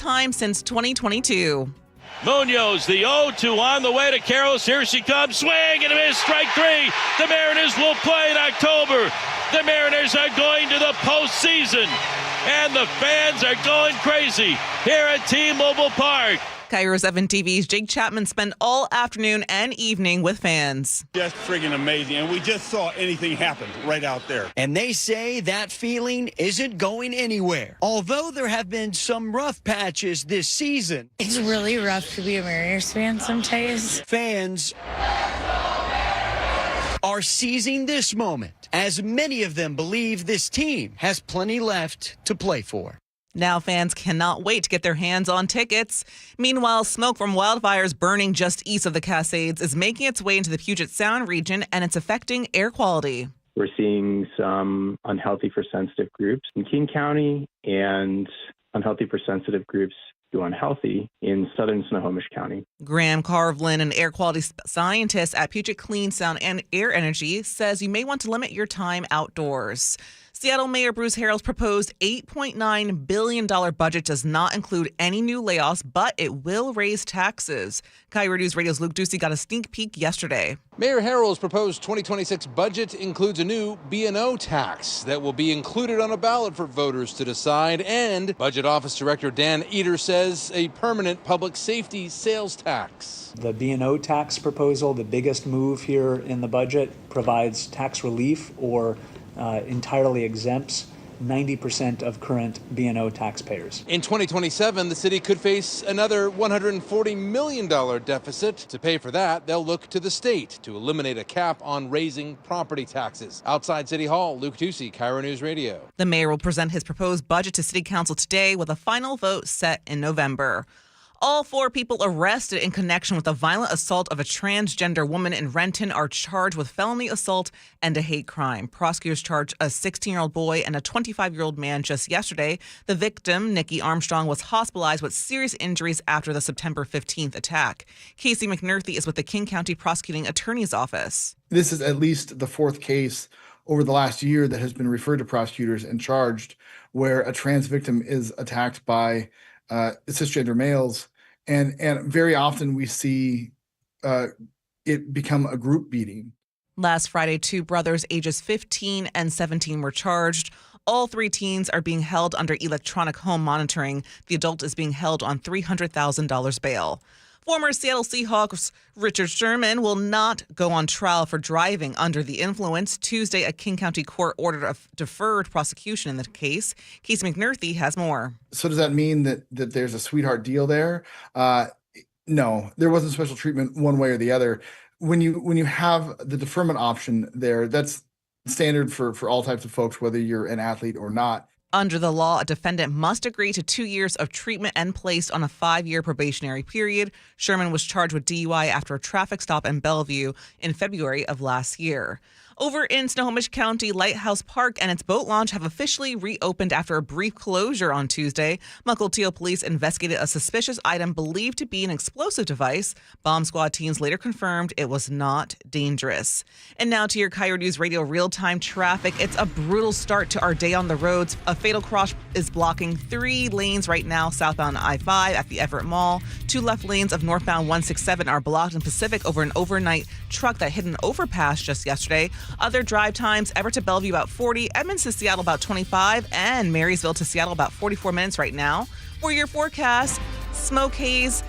time since 2022. Munoz, the 0-2 on the way to Carroll's. Here she comes. Swing and a miss. Strike three. The Mariners will play in October. The Mariners are going to the postseason. And the fans are going crazy here at T-Mobile Park. KIRO 7 TV's Jake Chapman spent all afternoon and evening with fans. Just friggin' amazing, and we just saw anything happen right out there. And they say that feeling isn't going anywhere. Although there have been some rough patches this season. It's really rough to be a Mariners fan sometimes. Fans are seizing this moment, as many of them believe this team has plenty left to play for. Now fans cannot wait to get their hands on tickets. Meanwhile, smoke from wildfires burning just east of the Cascades is making its way into the Puget Sound region, and it's affecting air quality. We're seeing some unhealthy for sensitive groups in King County and unhealthy for sensitive groups to unhealthy in southern Snohomish County. Graham Carvlin, an air quality scientist at Puget Clean Sound and Air Energy, says you may want to limit your time outdoors. Seattle Mayor Bruce Harrell's proposed $8.9 billion budget does not include any new layoffs, but it will raise taxes. KIRO Newsradio's Luke Ducey got a sneak peek yesterday. Mayor Harrell's proposed 2026 budget includes a new B&O tax that will be included on a ballot for voters to decide, and Budget Office Director Dan Eder says a permanent public safety sales tax. The B&O tax proposal, the biggest move here in the budget, provides tax relief or entirely exempts 90% of current B&O taxpayers. In 2027, the city could face another $140 million deficit. To pay for that, they'll look to the state to eliminate a cap on raising property taxes. Outside City Hall, Luke Ducey, KIRO News Radio. The mayor will present his proposed budget to City Council today with a final vote set in November. All 4 people arrested in connection with the violent assault of a transgender woman in Renton are charged with felony assault and a hate crime. Prosecutors charged a 16-year-old boy and a 25-year-old man just yesterday. The victim, Nikki Armstrong, was hospitalized with serious injuries after the September 15th attack. Casey McNerthy is with the King County Prosecuting Attorney's Office. This is at least the 4th case over the last year that has been referred to prosecutors and charged where a trans victim is attacked by cisgender males. And very often we see it become a group beating. Last Friday, 2 brothers ages 15 and 17 were charged. All 3 teens are being held under electronic home monitoring. The adult is being held on $300,000 bail. Former Seattle Seahawks Richard Sherman will not go on trial for driving under the influence. Tuesday, a King County court ordered a deferred prosecution in the case. Casey McNerthy has more. So does that mean that there's a sweetheart deal there? No, there wasn't special treatment one way or the other. When you have the deferment option there, that's standard for all types of folks, whether you're an athlete or not. Under the law, a defendant must agree to 2 years of treatment and placed on a 5-year probationary period. Sherman was charged with DUI after a traffic stop in Bellevue in February of last year. Over in Snohomish County, Lighthouse Park and its boat launch have officially reopened after a brief closure on Tuesday. Mukilteo police investigated a suspicious item believed to be an explosive device. Bomb squad teams later confirmed it was not dangerous. And now to your KIRO News Radio real-time traffic. It's a brutal start to our day on the roads. A fatal crash is blocking 3 lanes right now southbound I-5 at the Everett Mall. 2 left lanes of northbound 167 are blocked in Pacific over an overnight truck that hit an overpass just yesterday. Other drive times, Everett to Bellevue about 40, Edmonds to Seattle about 25, and Marysville to Seattle about 44 minutes right now. For your forecast, smoke haze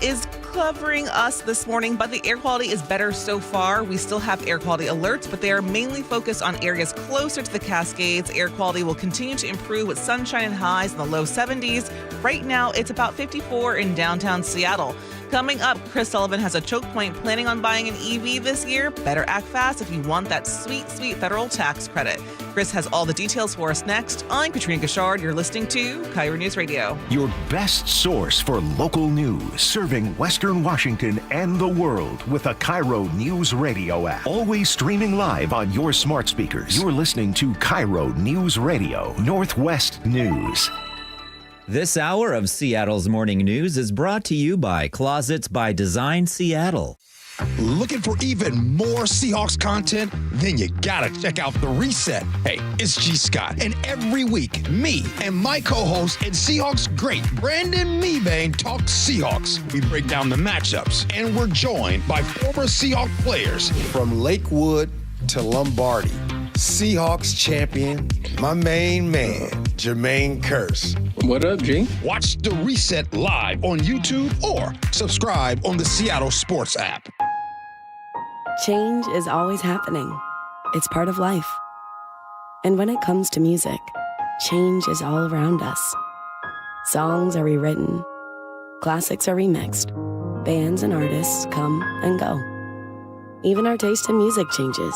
is covering us this morning, but the air quality is better so far. We still have air quality alerts, but they are mainly focused on areas closer to the Cascades. Air quality will continue to improve with sunshine and highs in the low 70s. Right now, it's about 54 in downtown Seattle. Coming up, Chris Sullivan has a choke point planning on buying an EV this year. Better act fast if you want that sweet, sweet federal tax credit. Chris has all the details for us next. I'm Katrina Gashard. You're listening to KIRO News Radio. Your best source for local news, serving Western Washington and the world with a KIRO News Radio app. Always streaming live on your smart speakers. You're listening to KIRO News Radio, Northwest News. This hour of Seattle's Morning News is brought to you by Closets by Design Seattle. Looking for even more Seahawks content? Then you gotta check out The Reset. Hey, it's G. Scott, and every week, me and my co-host and Seahawks great Brandon Meebane talk Seahawks. We break down the matchups, and we're joined by former Seahawks players. From Lakewood to Lombardi, Seahawks champion, my main man, Jermaine Kearse. What up, G? Watch The Reset live on YouTube or subscribe on the Seattle Sports app. Change is always happening. It's part of life. And when it comes to music, change is all around us. Songs are rewritten. Classics are remixed. Bands and artists come and go. Even our taste in music changes.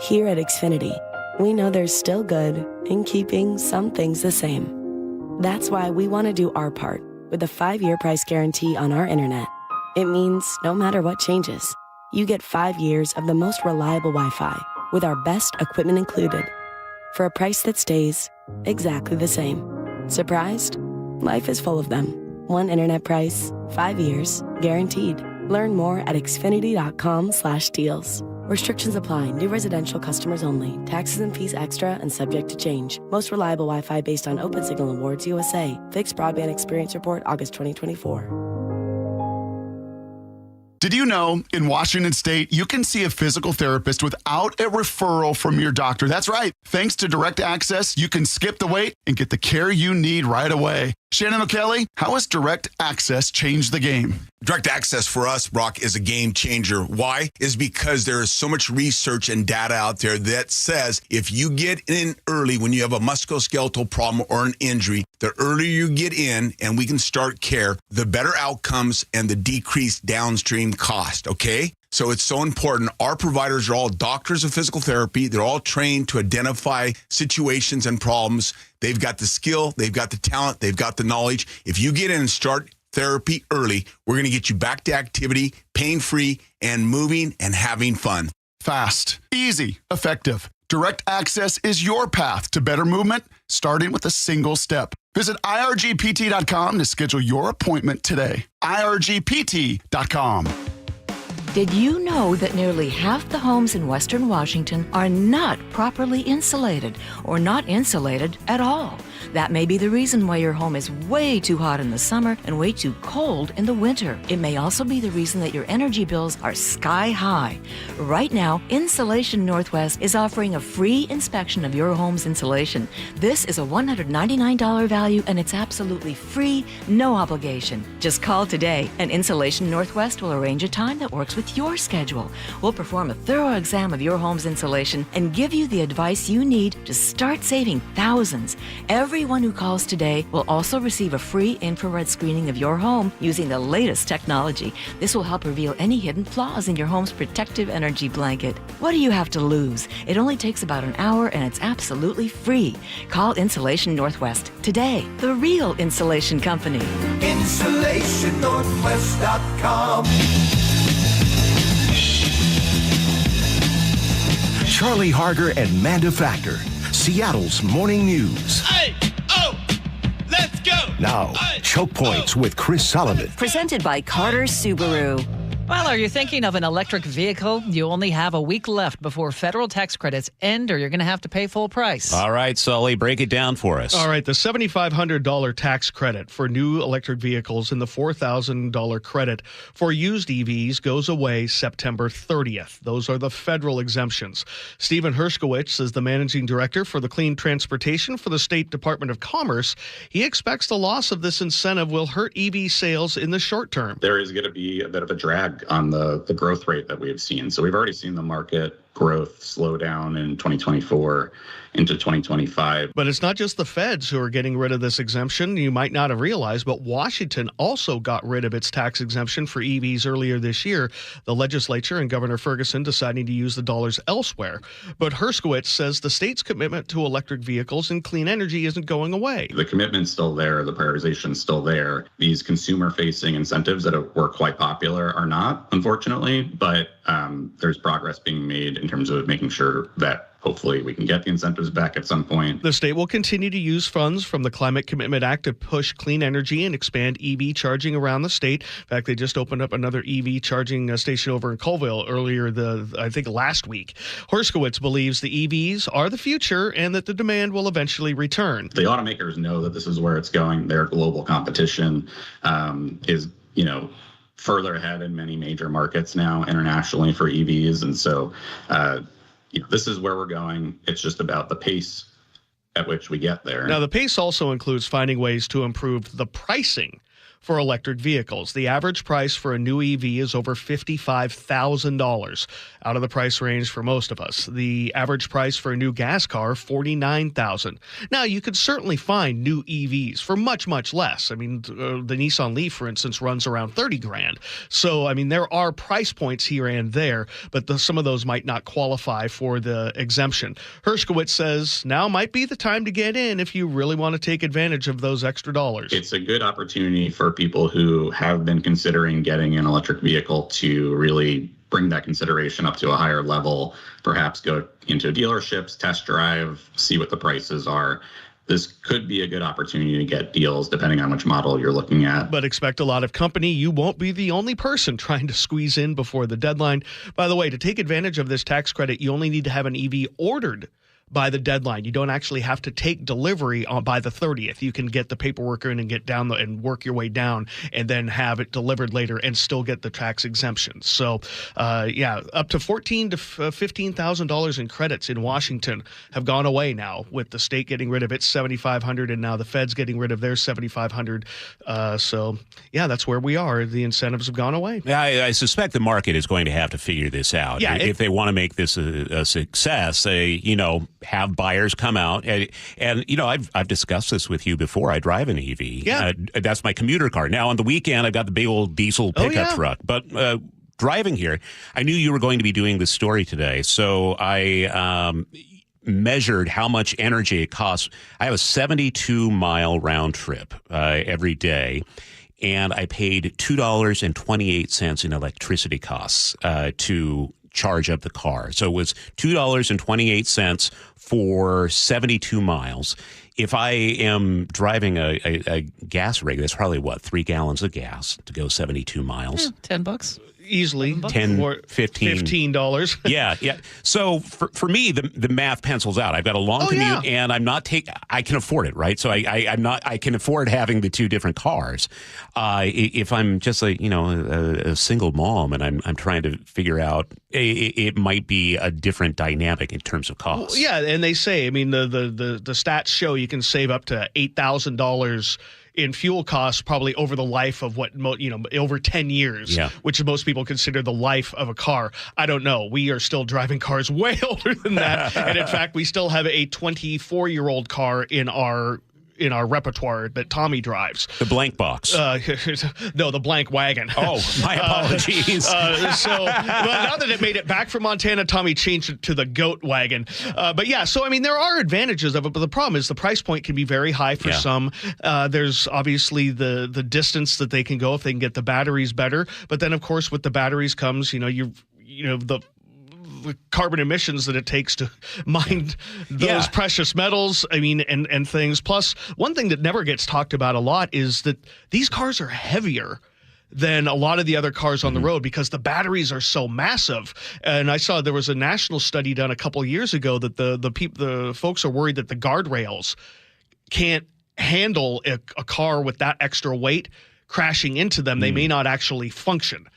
Here at Xfinity, we know there's still good in keeping some things the same. That's why we want to do our part with a 5-year price guarantee on our internet. It means no matter what changes, you get 5 years of the most reliable Wi-Fi with our best equipment included for a price that stays exactly the same. Surprised? Life is full of them. One internet price, 5 years, guaranteed. Learn more at xfinity.com/deals. Restrictions apply. New residential customers only. Taxes and fees extra and subject to change. Most reliable Wi-Fi based on Open Signal Awards USA. Fixed Broadband Experience Report, August 2024. Did you know in Washington State, you can see a physical therapist without a referral from your doctor? That's right. Thanks to Direct Access, you can skip the wait and get the care you need right away. Shannon O'Kelly, how has Direct Access changed the game? Direct Access for us, Brock, is a game changer. Why? Is because there is so much research and data out there that says if you get in early when you have a musculoskeletal problem or an injury, the earlier you get in and we can start care, the better outcomes and the decreased downstream cost, okay? So it's so important. Our providers are all doctors of physical therapy. They're all trained to identify situations and problems. They've got the skill, they've got the talent, they've got the knowledge. If you get in and start therapy early, we're going to get you back to activity, pain-free, and moving and having fun. Fast, easy, effective. Direct Access is your path to better movement, starting with a single step. Visit irgpt.com to schedule your appointment today. irgpt.com. Did you know that nearly half the homes in Western Washington are not properly insulated or not insulated at all? That may be the reason why your home is way too hot in the summer and way too cold in the winter. It may also be the reason that your energy bills are sky high. Right now, Insulation Northwest is offering a free inspection of your home's insulation. This is a $199 value and it's absolutely free, no obligation. Just call today and Insulation Northwest will arrange a time that works with your schedule. We'll perform a thorough exam of your home's insulation and give you the advice you need to start saving thousands. Everyone who calls today will also receive a free infrared screening of your home using the latest technology. This will help reveal any hidden flaws in your home's protective energy blanket. What do you have to lose? It only takes about an hour and it's absolutely free. Call Insulation Northwest today, the real insulation company. InsulationNorthwest.com. Charlie Harger and Manda Factor, Seattle's morning news. Hey, oh, let's go. Now, Choke Points with Chris Sullivan. Presented by Carter Subaru. Well, are you thinking of an electric vehicle? You only have a week left before federal tax credits end, or you're going to have to pay full price. All right, Sully, break it down for us. All right, the $7,500 tax credit for new electric vehicles and the $4,000 credit for used EVs goes away September 30th. Those are the federal exemptions. Stephen Hershkowitz is the managing director for the Clean Transportation for the State Department of Commerce. He expects the loss of this incentive will hurt EV sales in the short term. There is going to be a bit of a drag on the growth rate that we have seen. So we've already seen the market growth slow down in 2024 into 2025. But it's not just the feds who are getting rid of this exemption. You might not have realized, but Washington also got rid of its tax exemption for EVs earlier this year. The legislature and Governor Ferguson deciding to use the dollars elsewhere. But Hershkowitz says the state's commitment to electric vehicles and clean energy isn't going away. The commitment's still there. The prioritization's still there. These consumer-facing incentives that were quite popular are not, unfortunately, but there's progress being made in terms of making sure that Hopefully we can get the incentives back at some point. The state will continue to use funds from the Climate Commitment Act to push clean energy and expand EV charging around the state. In fact, they just opened up another EV charging station over in Colville earlier, I think last week. Herskowitz believes the EVs are the future and that the demand will eventually return. The automakers know that this is where it's going. Their global competition is, further ahead in many major markets now internationally for EVs. And so, this is where we're going. It's just about the pace at which we get there. Now, the pace also includes finding ways to improve the pricing for electric vehicles. The average price for a new EV is over $55,000, out of the price range for most of us. The average price for a new gas car, $49,000. Now, you could certainly find new EVs for much, much less. I mean, the Nissan Leaf, for instance, runs around $30,000. So, I mean, there are price points here and there, but some of those might not qualify for the exemption. Herskowitz says now might be the time to get in if you really want to take advantage of those extra dollars. It's a good opportunity for people who have been considering getting an electric vehicle to really bring that consideration up to a higher level, perhaps go into dealerships, test drive, see what the prices are. This could be a good opportunity to get deals depending on which model you're looking at. But expect a lot of company. You won't be the only person trying to squeeze in before the deadline. By the way, to take advantage of this tax credit, you only need to have an EV ordered by the deadline. You don't actually have to take delivery by the 30th. You can get the paperwork in and get down and work your way down and then have it delivered later and still get the tax exemption. So, up to $14,000 to $15,000 in credits in Washington have gone away now, with the state getting rid of its $7,500 and now the feds getting rid of their $7,500. That's where we are. The incentives have gone away. I suspect the market is going to have to figure this out. Yeah, if they want to make this a success, have buyers come out and I've discussed this with you before. I drive an EV. Yeah. That's my commuter car. Now on the weekend I've got the big old diesel pickup truck, but driving here, I knew you were going to be doing this story today, so I measured how much energy it costs. I have a 72-mile round trip every day, and I paid $2.28 in electricity costs to charge up the car. So it was $2.28 for 72 miles. If I am driving a gas rig, that's probably 3 gallons of gas to go 72 miles. $10. Easily $15. Yeah. So for me, the math pencils out. I've got a long commute, and I'm not I can afford it, right? So I can afford having the two different cars. If I'm just a single mom and I'm trying to figure out, it might be a different dynamic in terms of cost. Well, yeah, and they say, I mean, the stats show you can save up to $8,000 in fuel costs probably over the life of over 10 years, which most people consider the life of a car. I don't know. We are still driving cars way older than that. And in fact, we still have a 24-year-old car in our repertoire that Tommy drives. The blank box. No, the blank wagon. Oh, my apologies. Well, now that it made it back from Montana, Tommy changed it to the goat wagon. So, I mean, there are advantages of it, but the problem is the price point can be very high for some. There's obviously the distance that they can go if they can get the batteries better. But then, of course, with the batteries comes, the carbon emissions that it takes to mine those precious metals, and things. Plus, one thing that never gets talked about a lot is that these cars are heavier than a lot of the other cars on the road because the batteries are so massive. And I saw there was a national study done a couple years ago that the folks are worried that the guardrails can't handle a car with that extra weight crashing into them. They may not actually function,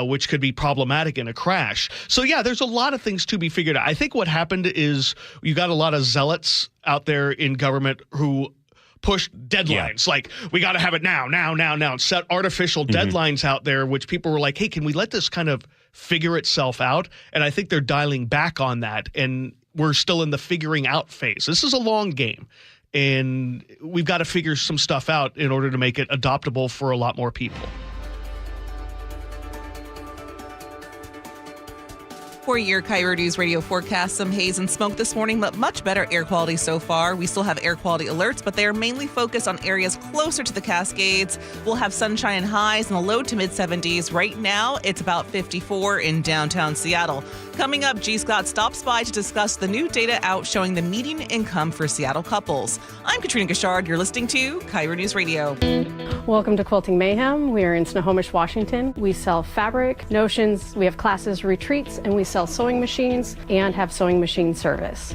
which could be problematic in a crash. So there's a lot of things to be figured out. I think what happened is you got a lot of zealots out there in government who push deadlines, like we got to have it now, set artificial deadlines out there, which people were like, hey, can we let this kind of figure itself out? And I think they're dialing back on that, and we're still in the figuring out phase. This is a long game. And we've got to figure some stuff out in order to make it adoptable for a lot more people. For your KIRO News Radio forecast, some haze and smoke this morning, but much better air quality so far. We still have air quality alerts, but they are mainly focused on areas closer to the Cascades. We'll have sunshine and highs in the low to mid 70s. Right now, it's about 54 in downtown Seattle. Coming up, G. Scott stops by to discuss the new data out showing the median income for Seattle couples. I'm Katrina Gashard. You're listening to KIRO News Radio. Welcome to Quilting Mayhem. We are in Snohomish, Washington. We sell fabric, notions, we have classes, retreats, and we sell sewing machines and have sewing machine service.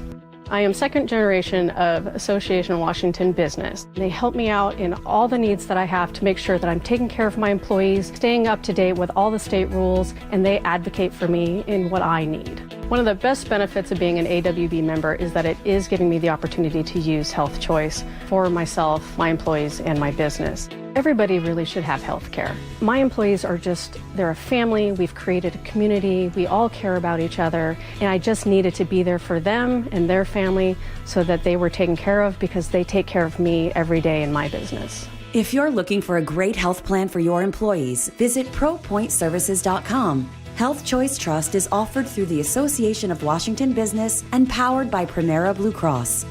I am second generation of Association Washington business. They help me out in all the needs that I have to make sure that I'm taking care of my employees, staying up to date with all the state rules, and they advocate for me in what I need. One of the best benefits of being an AWB member is that it is giving me the opportunity to use Health Choice for myself, my employees, and my business. Everybody really should have health care. My employees are they're a family. We've created a community. We all care about each other. And I just needed to be there for them and their family so that they were taken care of because they take care of me every day in my business. If you're looking for a great health plan for your employees, visit ProPointServices.com. Health Choice Trust is offered through the Association of Washington Business and powered by Primera Blue Cross.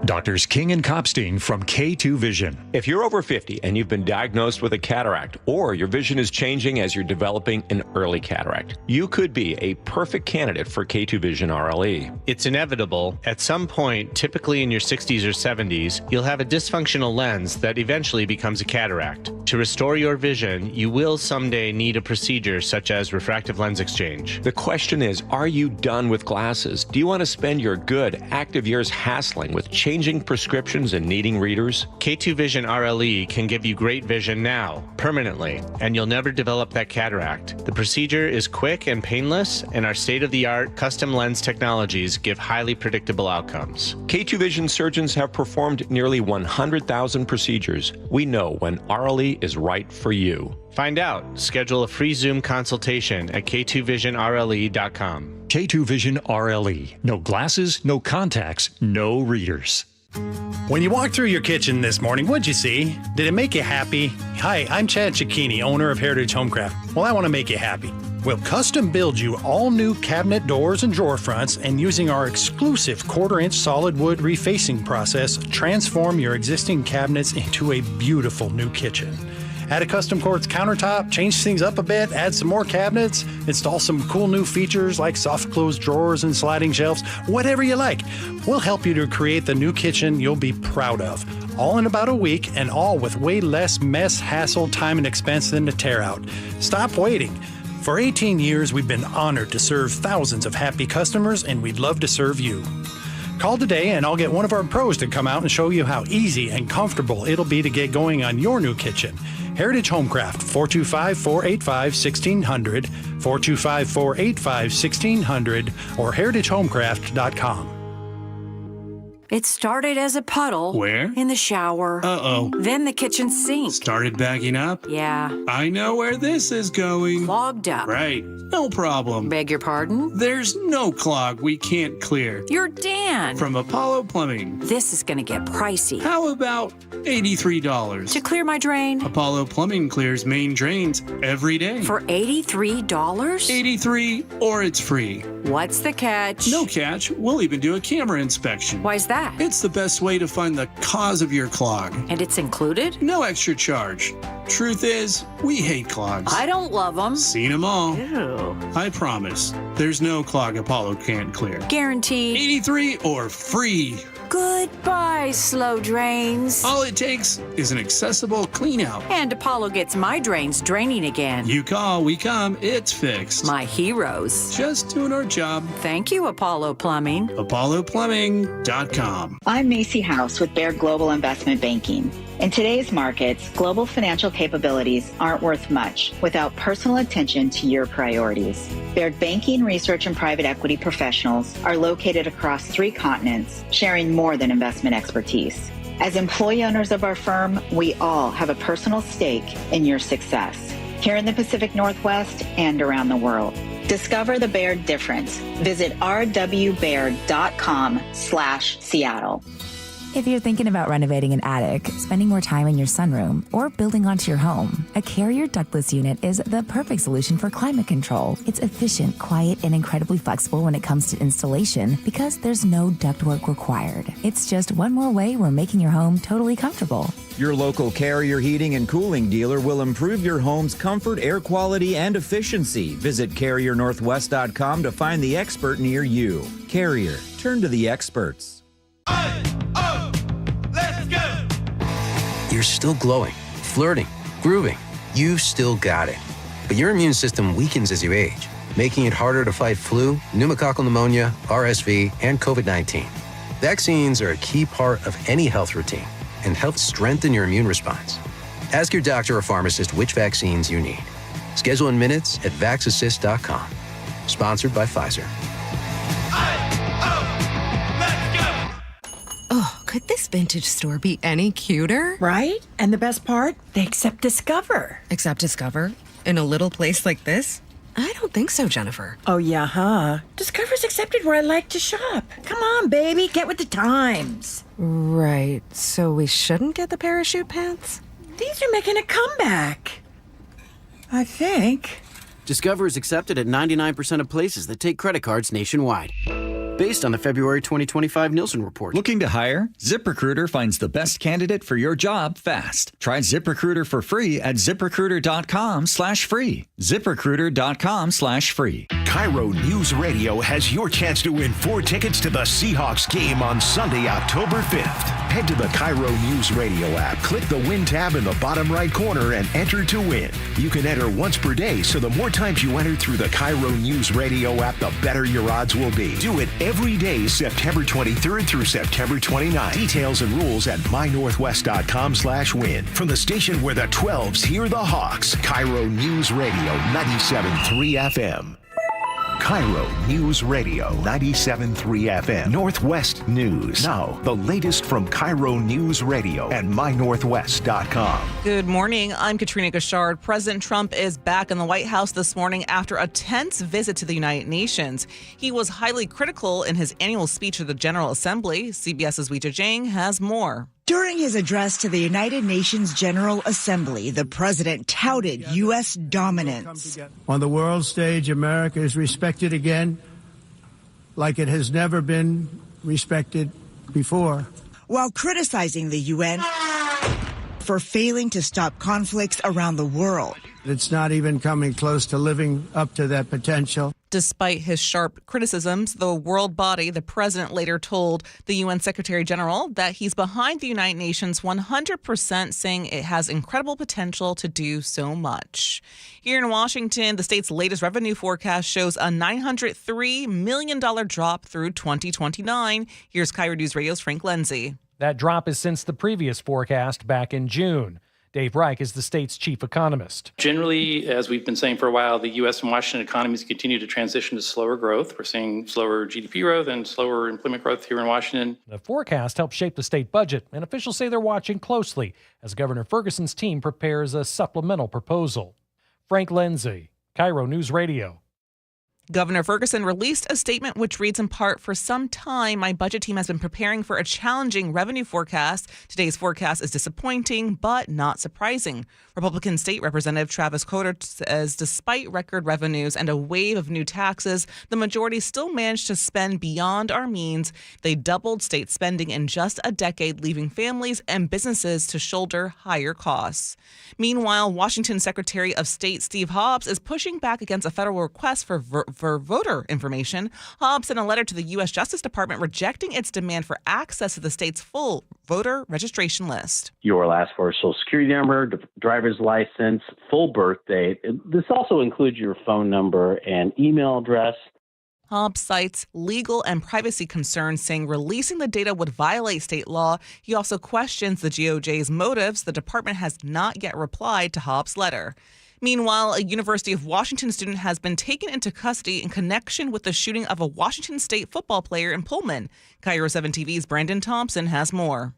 Doctors King and Kopstein from K2 Vision. If you're over 50 and you've been diagnosed with a cataract, or your vision is changing as you're developing an early cataract, you could be a perfect candidate for K2 Vision RLE. It's inevitable. At some point, typically in your 60s or 70s, you'll have a dysfunctional lens that eventually becomes a cataract. To restore your vision, you will someday need a procedure such as refractive lens exchange. The question is, are you done with glasses? Do you want to spend your good, active years hassling with changing prescriptions and needing readers? K2 Vision RLE can give you great vision now, permanently, and you'll never develop that cataract. The procedure is quick and painless, and our state-of-the-art custom lens technologies give highly predictable outcomes. K2 Vision surgeons have performed nearly 100,000 procedures. We know when RLE is right for you. Find out. Schedule a free Zoom consultation at k2visionrle.com. K2 Vision RLE. No glasses, no contacts, no readers. When you walked through your kitchen this morning, what'd you see? Did it make you happy? Hi, I'm Chad Cicchini, owner of Heritage Homecraft. Well, I want to make you happy. We'll custom build you all new cabinet doors and drawer fronts, and using our exclusive 1/4-inch solid wood refacing process, transform your existing cabinets into a beautiful new kitchen. Add a custom quartz countertop, change things up a bit, add some more cabinets, install some cool new features like soft close drawers and sliding shelves, whatever you like. We'll help you to create the new kitchen you'll be proud of. All in about a week, and all with way less mess, hassle, time, and expense than to tear out. Stop waiting. For 18 years, we've been honored to serve thousands of happy customers, and we'd love to serve you. Call today and I'll get one of our pros to come out and show you how easy and comfortable it'll be to get going on your new kitchen. Heritage Homecraft, 425-485-1600, 425-485-1600, or heritagehomecraft.com. It started as a puddle. Where? In the shower. Uh-oh. Then the kitchen sink. Started backing up? Yeah. I know where this is going. Clogged up. Right. No problem. Beg your pardon? There's no clog we can't clear. You're Dan. From Apollo Plumbing. This is going to get pricey. How about $83? To clear my drain? Apollo Plumbing clears main drains every day. For $83? $83 or it's free. What's the catch? No catch. We'll even do a camera inspection. Why's that? It's the best way to find the cause of your clog. And it's included? No extra charge. Truth is, we hate clogs. I don't love them. Seen them all. Ew. I promise. There's no clog Apollo can't clear. Guaranteed. 83 or free. Goodbye, slow drains. All it takes is an accessible clean out. And Apollo gets my drains draining again. You call, we come, it's fixed. My heroes. Just doing our job. Thank you, Apollo Plumbing. ApolloPlumbing.com. I'm Macy House with Baird Global Investment Banking. In today's markets, global financial capabilities aren't worth much without personal attention to your priorities. Baird Banking, Research, and Private Equity professionals are located across 3 continents, sharing more than investment expertise. As employee owners of our firm, we all have a personal stake in your success, here in the Pacific Northwest and around the world. Discover the Baird difference. Visit rwbaird.com/Seattle. If you're thinking about renovating an attic, spending more time in your sunroom, or building onto your home, a Carrier ductless unit is the perfect solution for climate control. It's efficient, quiet, and incredibly flexible when it comes to installation because there's no ductwork required. It's just one more way we're making your home totally comfortable. Your local Carrier heating and cooling dealer will improve your home's comfort, air quality, and efficiency. Visit CarrierNorthwest.com to find the expert near you. Carrier, turn to the experts. You're still glowing, flirting, grooving. You've still got it. But your immune system weakens as you age, making it harder to fight flu, pneumococcal pneumonia, RSV, and COVID-19. Vaccines are a key part of any health routine and help strengthen your immune response. Ask your doctor or pharmacist which vaccines you need. Schedule in minutes at vaxassist.com. Sponsored by Pfizer. Oh, could this vintage store be any cuter? Right? And the best part? They accept Discover. Accept Discover? In a little place like this? I don't think so, Jennifer. Oh, yeah, huh? Discover's accepted where I like to shop. Come on, baby, get with the times. Right. So we shouldn't get the parachute pants? These are making a comeback. I think. Discover is accepted at 99% of places that take credit cards nationwide. Based on the February 2025 Nielsen report. Looking to hire? ZipRecruiter finds the best candidate for your job fast. Try ZipRecruiter for free at ZipRecruiter.com/free. ZipRecruiter.com/free. KIRO Newsradio has your chance to win 4 tickets to the Seahawks game on Sunday, October 5th. Head to the KIRO Newsradio app, click the Win tab in the bottom right corner, and enter to win. You can enter once per day, so the more times you enter through the KIRO Newsradio app, the better your odds will be. Do it every day, September 23rd through September 29th. Details and rules at mynorthwest.com/win. From the station where the 12s hear the Hawks, KIRO News Radio 97.3 FM. KIRO News Radio 97.3 FM. Northwest News. Now, the latest from KIRO News Radio and mynorthwest.com. Good morning. I'm Katrina Gashard. President Trump is back in the White House this morning after a tense visit to the United Nations. He was highly critical in his annual speech to the General Assembly. CBS's Weijia Jiang has more. During his address to the United Nations General Assembly, the president touted U.S. dominance. On the world stage, America is respected again like it has never been respected before. While criticizing the UN for failing to stop conflicts around the world. It's not even coming close to living up to that potential. Despite his sharp criticisms, the world body, the president later told the UN Secretary General that he's behind the United Nations 100%, saying it has incredible potential to do so much. Here in Washington, the state's latest revenue forecast shows a $903 million drop through 2029. Here's KIRO News Radio's Frank Lindsay. That drop is since the previous forecast back in June. Dave Reich is the state's chief economist. Generally, as we've been saying for a while, the U.S. and Washington economies continue to transition to slower growth. We're seeing slower GDP growth and slower employment growth here in Washington. The forecast helps shape the state budget, and officials say they're watching closely as Governor Ferguson's team prepares a supplemental proposal. Frank Lindsay, KIRO News Radio. Governor Ferguson released a statement which reads in part, "For some time, my budget team has been preparing for a challenging revenue forecast. Today's forecast is disappointing, but not surprising." Republican State Representative Travis Coder says despite record revenues and a wave of new taxes, the majority still managed to spend beyond our means. They doubled state spending in just a decade, leaving families and businesses to shoulder higher costs. Meanwhile, Washington Secretary of State Steve Hobbs is pushing back against a federal request for voter information. Hobbs sent a letter to the U.S. Justice Department rejecting its demand for access to the state's full voter registration list. Your last four social security number, driver's license, full birth date. This also includes your phone number and email address. Hobbs cites legal and privacy concerns, saying releasing the data would violate state law. He also questions the DOJ's motives. The department has not yet replied to Hobbs' letter. Meanwhile, a University of Washington student has been taken into custody in connection with the shooting of a Washington State football player in Pullman. KIRO 7 TV's Brandon Thompson has more.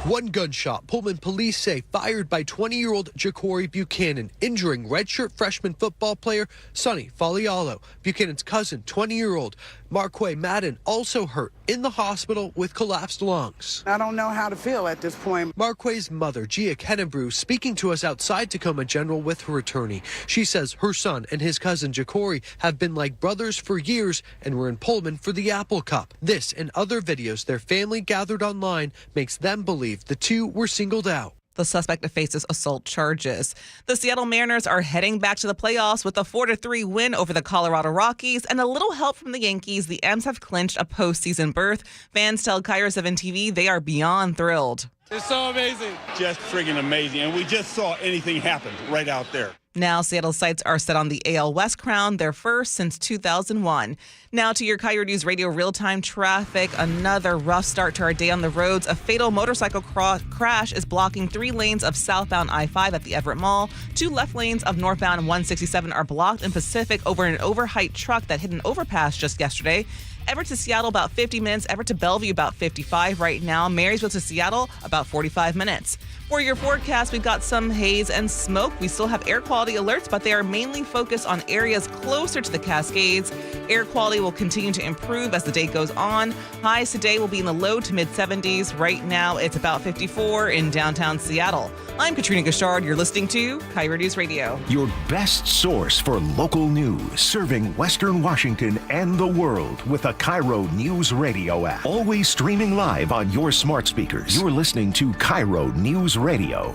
One gunshot, Pullman police say, fired by 20-year-old Ja'Cory Buchanan, injuring redshirt freshman football player Sonny Falialo. Buchanan's cousin, 20-year-old Marquay Madden also hurt in the hospital with collapsed lungs. I don't know how to feel at this point. Marquay's mother, Gia Kennebrew, speaking to us outside Tacoma General with her attorney. She says her son and his cousin Ja'Cory have been like brothers for years and were in Pullman for the Apple Cup. This and other videos their family gathered online makes them believe the two were singled out. The suspect faces assault charges. The Seattle Mariners are heading back to the playoffs with a 4-3 win over the Colorado Rockies and a little help from the Yankees. The M's have clinched a postseason berth. Fans tell KIRO 7 TV they are beyond thrilled. It's so amazing. Just friggin' amazing. And we just saw anything happen right out there. Now, Seattle's sights are set on the AL West crown, their first since 2001. Now to your KIRO News Radio real-time traffic. Another rough start to our day on the roads. A fatal motorcycle crash is blocking 3 lanes of southbound I-5 at the Everett Mall. 2 left lanes of northbound 167 are blocked in Pacific over an overheight truck that hit an overpass just yesterday. Everett to Seattle, about 50 minutes. Everett to Bellevue, about 55 right now. Marysville to Seattle, about 45 minutes. For your forecast, we've got some haze and smoke. We still have air quality alerts, but they are mainly focused on areas closer to the Cascades. Air quality will continue to improve as the day goes on. Highs today will be in the low to mid 70s. Right now, it's about 54 in downtown Seattle. I'm Katrina Gashard. You're listening to KIRO News Radio. Your best source for local news, serving Western Washington and the world with a KIRO Newsradio app. Always streaming live on your smart speakers. You're listening to KIRO Newsradio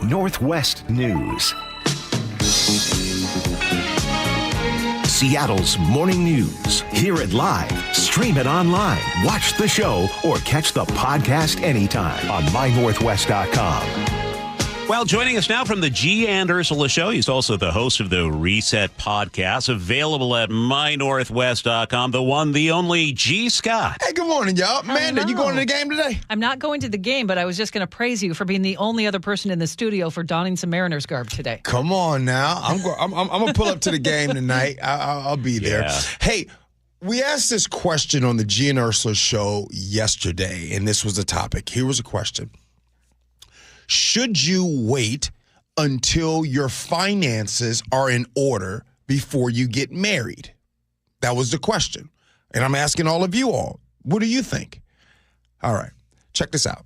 Northwest News. Seattle's morning news. Hear it live, stream it online, watch the show, or catch the podcast anytime on mynorthwest.com. Well, joining us now from the G and Ursula Show, he's also the host of the Reset podcast, available at mynorthwest.com, the one, the only G. Scott. Hey, good morning, y'all. Amanda, you going to the game today? I'm not going to the game, but I was just going to praise you for being the only other person in the studio for donning some Mariners garb today. Come on now. I'm going to pull up to the game tonight. I'll be there. Yeah. Hey, we asked this question on the G and Ursula Show yesterday, and this was the topic. Here was a question. Should you wait until your finances are in order before you get married? That was the question. And I'm asking all of you all, what do you think? All right, check this out.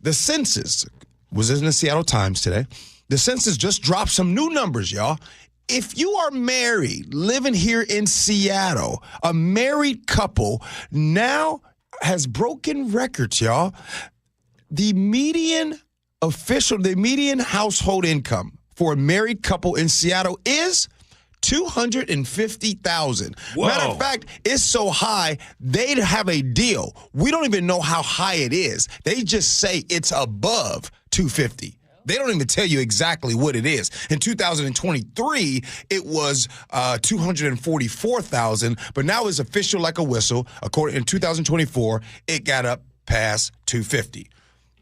The census was in the Seattle Times today. The census just dropped some new numbers, y'all. If you are married, living here in Seattle, a married couple now has broken records, y'all. The median household income for a married couple in Seattle is $250,000. Matter of fact, it's so high, they'd have a deal. We don't even know how high it is. They just say it's above $250,000. They don't even tell you exactly what it is. In 2023, it was $244,000, but now it's official like a whistle. According in 2024, it got up past $250,000.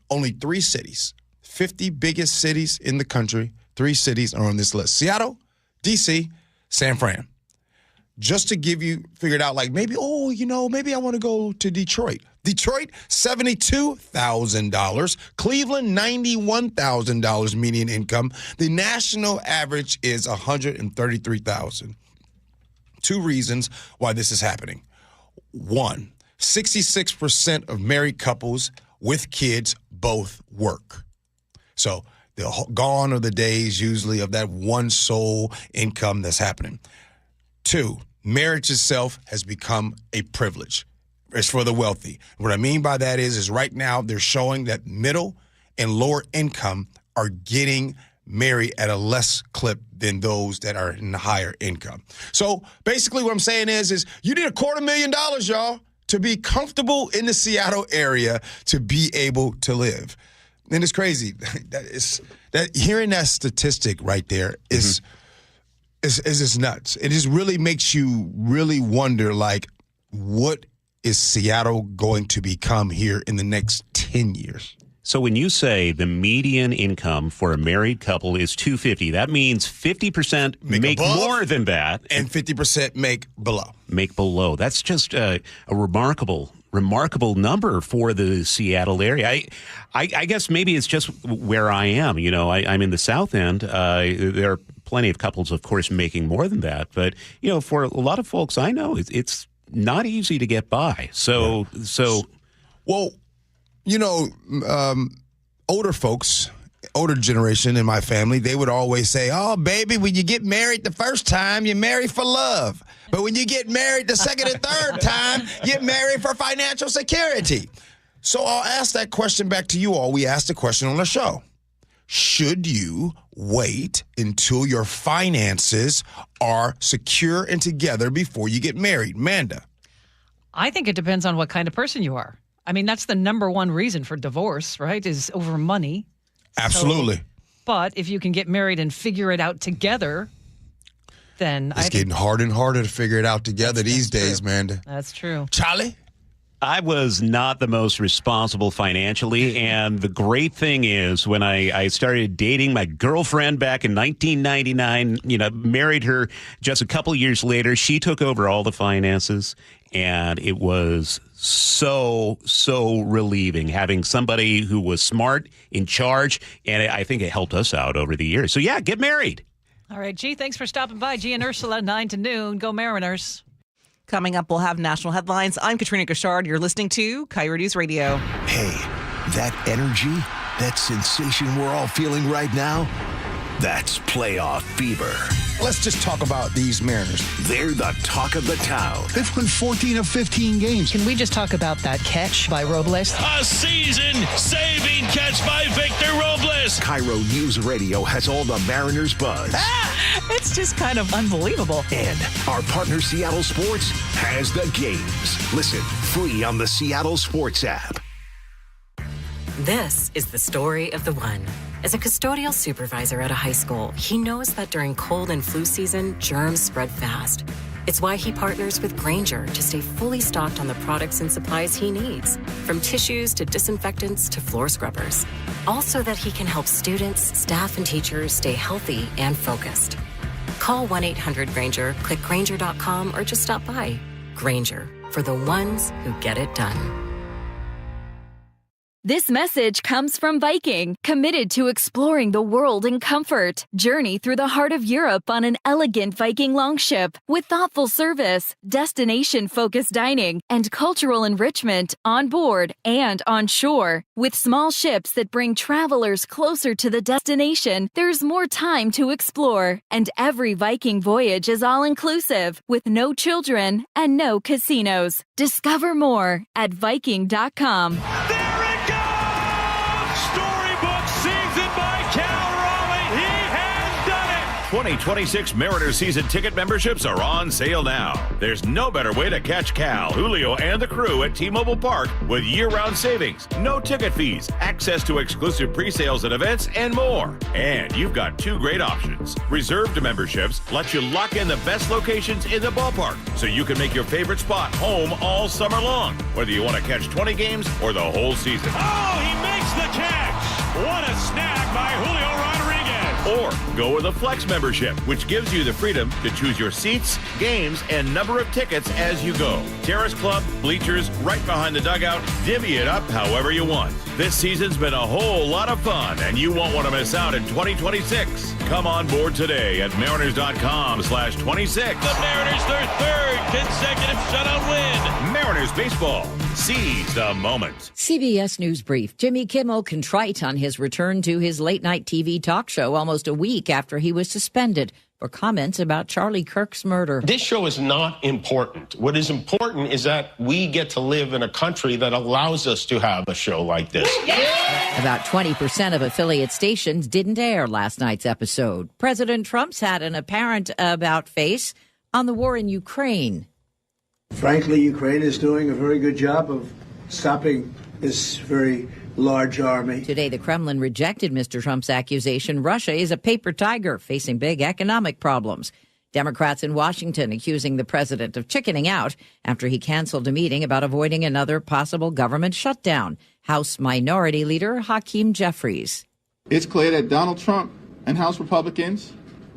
Only 3 cities. 50 biggest cities in the country, 3 cities are on this list. Seattle, D.C., San Fran. Just to give you, figured out like maybe I want to go to Detroit. Detroit, $72,000. Cleveland, $91,000 median income. The national average is $133,000. 2 reasons why this is happening. 1, 66% of married couples with kids both work. So they're gone are the days usually of that one sole income that's happening. 2, marriage itself has become a privilege. It's for the wealthy. What I mean by that is right now they're showing that middle and lower income are getting married at a less clip than those that are in the higher income. So basically what I'm saying is you need $250,000, y'all, to be comfortable in the Seattle area to be able to live. And it's crazy. That hearing that statistic right there is just nuts. It just really makes you really wonder, like, what is Seattle going to become here in the next 10 years? So when you say the median income for a married couple is $250,000, that means 50% make more than that, and 50% make below. Make below. That's just a remarkable number for the Seattle area. I guess maybe it's just where I am. You know, I'm in the South End. There are plenty of couples, of course, making more than that. But, you know, for a lot of folks I know, it's not easy to get by. So, well, older folks, older generation in my family, they would always say, "Oh, baby, when you get married the first time, you marry for love. But when you get married the second and third time, you marry for financial security." So I'll ask that question back to you all. We asked the question on the show. Should you wait until your finances are secure and together before you get married? Manda. I think it depends on what kind of person you are. I mean, that's the number one reason for divorce, right, is over money. Absolutely. But if you can get married and figure it out together, then it's getting harder and harder to figure it out together these days, Manda. That's true. Charlie? I was not the most responsible financially, and the great thing is when I started dating my girlfriend back in 1999, married her just a couple years later, she took over all the finances, and it was so relieving having somebody who was smart, in charge, and I think it helped us out over the years. So, yeah, get married. All right, G, thanks for stopping by. G and Ursula, 9 to noon. Go Mariners. Coming up, we'll have national headlines. I'm Katrina Gashard. You're listening to KIRO Newsradio. Hey, that energy, that sensation we're all feeling right now, that's playoff fever. Let's just talk about these Mariners. They're the talk of the town. They've won 14 of 15 games. Can we just talk about that catch by Robles? A season-saving catch by Victor Robles. KIRO Newsradio has all the Mariners buzz. It's just kind of unbelievable. And our partner Seattle Sports has the games. Listen free on the Seattle Sports app. This is the story of the one. As a custodial supervisor at a high school, he knows that during cold and flu season, germs spread fast. It's why he partners with Grainger to stay fully stocked on the products and supplies he needs, from tissues to disinfectants to floor scrubbers. All so that he can help students, staff, and teachers stay healthy and focused. Call 1-800-GRAINGER, click Grainger.com, or just stop by. Grainger, for the ones who get it done. This message comes from Viking, committed to exploring the world in comfort. Journey through the heart of Europe on an elegant Viking longship with thoughtful service, destination-focused dining, and cultural enrichment on board and on shore. With small ships that bring travelers closer to the destination, there's more time to explore. And every Viking voyage is all-inclusive, with no children and no casinos. Discover more at Viking.com. 2026 Mariners season ticket memberships are on sale now. There's no better way to catch Cal, Julio, and the crew at T-Mobile Park with year-round savings, no ticket fees, access to exclusive pre-sales at events, and more. And you've got two great options. Reserved memberships let you lock in the best locations in the ballpark so you can make your favorite spot home all summer long, whether you want to catch 20 games or the whole season. Oh, he makes the catch! What a snag by Julio Rodriguez! Or go with a Flex membership, which gives you the freedom to choose your seats, games, and number of tickets as you go. Terrace Club, bleachers, right behind the dugout, divvy it up however you want. This season's been a whole lot of fun, and you won't want to miss out in 2026. Come on board today at mariners.com/26. The Mariners, their third consecutive shutout win. Mariners baseball. Seize the moment. CBS News Brief. Jimmy Kimmel contrite on his return to his late-night TV talk show almost a week after he was suspended for comments about Charlie Kirk's murder. This show is not important. What is important is that we get to live in a country that allows us to have a show like this. About 20% of affiliate stations didn't air last night's episode. President Trump's had an apparent about-face on the war in Ukraine. Frankly, Ukraine is doing a very good job of stopping this very large army. Today, the Kremlin rejected Mr. Trump's accusation Russia is a paper tiger facing big economic problems. Democrats in Washington accusing the president of chickening out after he canceled a meeting about avoiding another possible government shutdown. House Minority Leader Hakeem Jeffries. It's clear that Donald Trump and House Republicans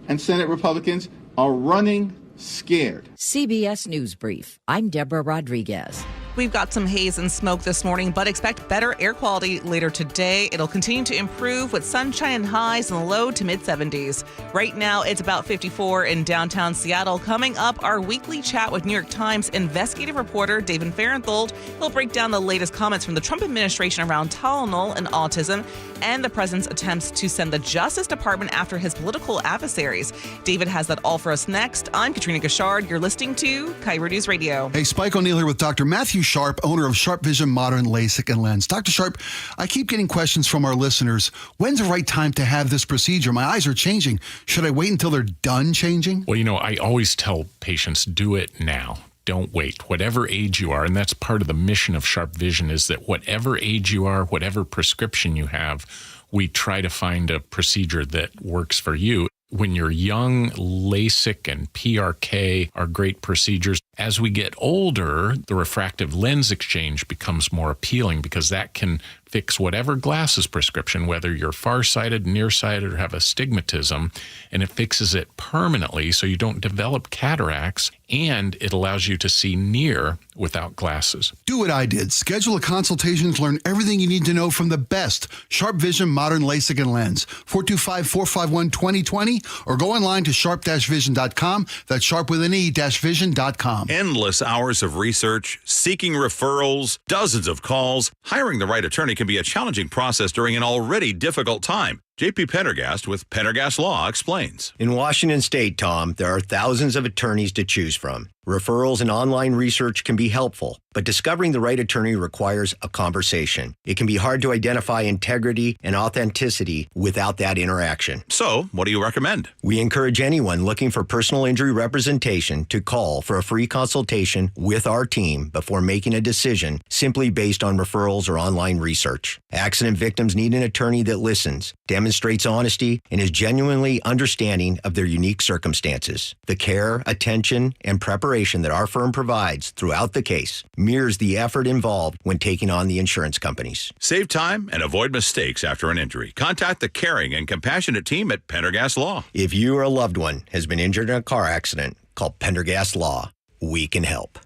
and Senate Republicans are running scared. CBS News Brief. I'm Deborah Rodriguez. We've got some haze and smoke this morning, but expect better air quality later today. It'll continue to improve with sunshine and highs in the low to mid 70s. Right now, it's about 54 in downtown Seattle. Coming up, our weekly chat with New York Times investigative reporter David Fahrenthold. He'll break down the latest comments from the Trump administration around Tylenol and autism and the president's attempts to send the Justice Department after his political adversaries. David has that all for us next. I'm Katrina Gashard. You're listening to KIRO News Radio. Hey, Spike O'Neill here with Dr. Matthew Sharp, owner of Sharp Vision Modern LASIK and Lens. Dr. Sharp, I keep getting questions from our listeners. When's the right time to have this procedure? My eyes are changing. Should I wait until they're done changing? Well, I always tell patients, do it now. Don't wait. Whatever age you are, and that's part of the mission of Sharp Vision, is that whatever age you are, whatever prescription you have, we try to find a procedure that works for you. When you're young, LASIK and PRK are great procedures. As we get older, the refractive lens exchange becomes more appealing because that can fix whatever glasses prescription, whether you're farsighted, nearsighted, or have astigmatism, and it fixes it permanently so you don't develop cataracts, and it allows you to see near without glasses. Do what I did. Schedule a consultation to learn everything you need to know from the best Sharp Vision Modern LASIK and Lens. 425-451-2020 or go online to sharp-vision.com. That's sharp with an E-vision.com. Endless hours of research, seeking referrals, dozens of calls. Hiring the right attorney can be a challenging process during an already difficult time. J.P. Pendergast with Pendergast Law explains. In Washington State, Tom, there are thousands of attorneys to choose from. Referrals and online research can be helpful, but discovering the right attorney requires a conversation. It can be hard to identify integrity and authenticity without that interaction. So, what do you recommend? We encourage anyone looking for personal injury representation to call for a free consultation with our team before making a decision simply based on referrals or online research. Accident victims need an attorney that listens, demonstrates honesty, and is genuinely understanding of their unique circumstances. The care, attention, and preparation that our firm provides throughout the case mirrors the effort involved when taking on the insurance companies. Save time and avoid mistakes after an injury. Contact the caring and compassionate team at Pendergast Law. If you or a loved one has been injured in a car accident, call Pendergast Law. We can help.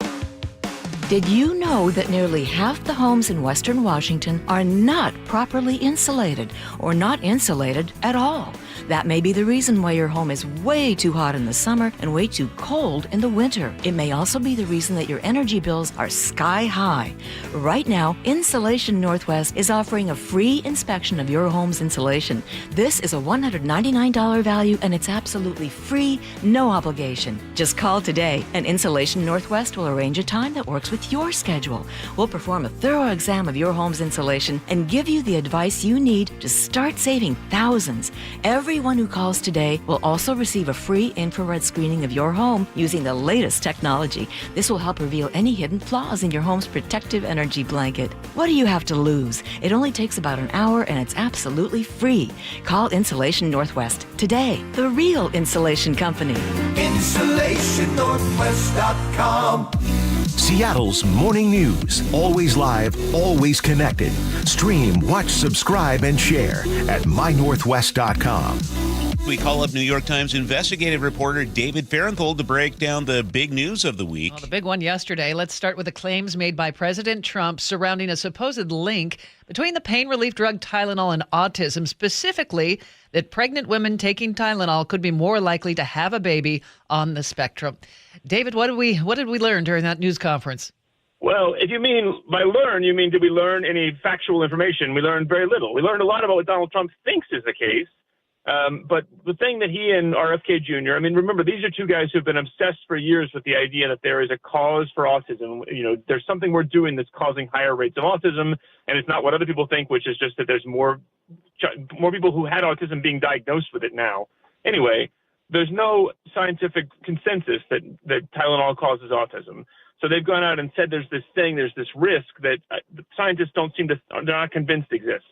Did you know that nearly half the homes in Western Washington are not properly insulated or not insulated at all? That may be the reason why your home is way too hot in the summer and way too cold in the winter. It may also be the reason that your energy bills are sky high. Right now, Insulation Northwest is offering a free inspection of your home's insulation. This is a $199 value and it's absolutely free, no obligation. Just call today and Insulation Northwest will arrange a time that works with your schedule. We'll perform a thorough exam of your home's insulation and give you the advice you need to start saving thousands. Everyone who calls today will also receive a free infrared screening of your home using the latest technology. This will help reveal any hidden flaws in your home's protective energy blanket. What do you have to lose? It only takes about an hour and it's absolutely free. Call Insulation Northwest today, the real insulation company. InsulationNorthwest.com. Seattle's morning news. Always live, always connected. Stream, watch, subscribe, and share at mynorthwest.com. We call up New York Times investigative reporter David Fahrenthold to break down the big news of the week. Well, the big one yesterday. Let's start with the claims made by President Trump surrounding a supposed link between the pain relief drug Tylenol and autism, specifically that pregnant women taking Tylenol could be more likely to have a baby on the spectrum. David, what did we learn during that news conference? Well, if you mean by learn, you mean did we learn any factual information? We learned very little. We learned a lot about what Donald Trump thinks is the case. But the thing that he and RFK Jr., I mean, remember, these are two guys who've been obsessed for years with the idea that there is a cause for autism. You know, there's something we're doing that's causing higher rates of autism, and it's not what other people think, which is just that there's more people who had autism being diagnosed with it now. Anyway, there's no scientific consensus that Tylenol causes autism. So they've gone out and said there's this risk that scientists they're not convinced exists.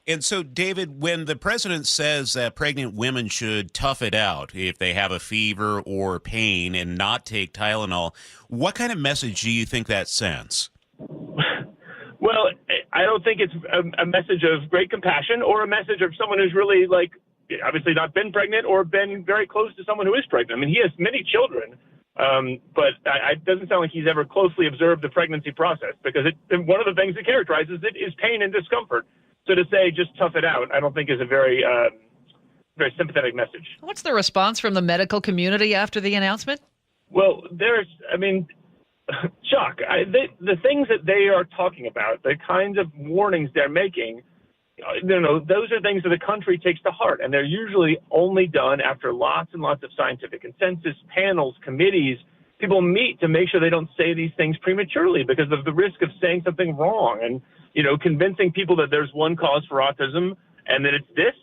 And so, David, when the president says that pregnant women should tough it out if they have a fever or pain and not take Tylenol, what kind of message do you think that sends? Well, I don't think it's a message of great compassion or a message of someone who's really, obviously not been pregnant or been very close to someone who is pregnant. I mean, he has many children. But it doesn't sound like he's ever closely observed the pregnancy process, because one of the things that characterizes it is pain and discomfort. So to say just tough it out, I don't think is a very sympathetic message. What's the response from the medical community after the announcement? Well, Chuck, the things that they are talking about, the kinds of warnings they're making, those are things that the country takes to heart, and they're usually only done after lots and lots of scientific consensus, panels, committees. People meet to make sure they don't say these things prematurely because of the risk of saying something wrong, and convincing people that there's one cause for autism and that it's this,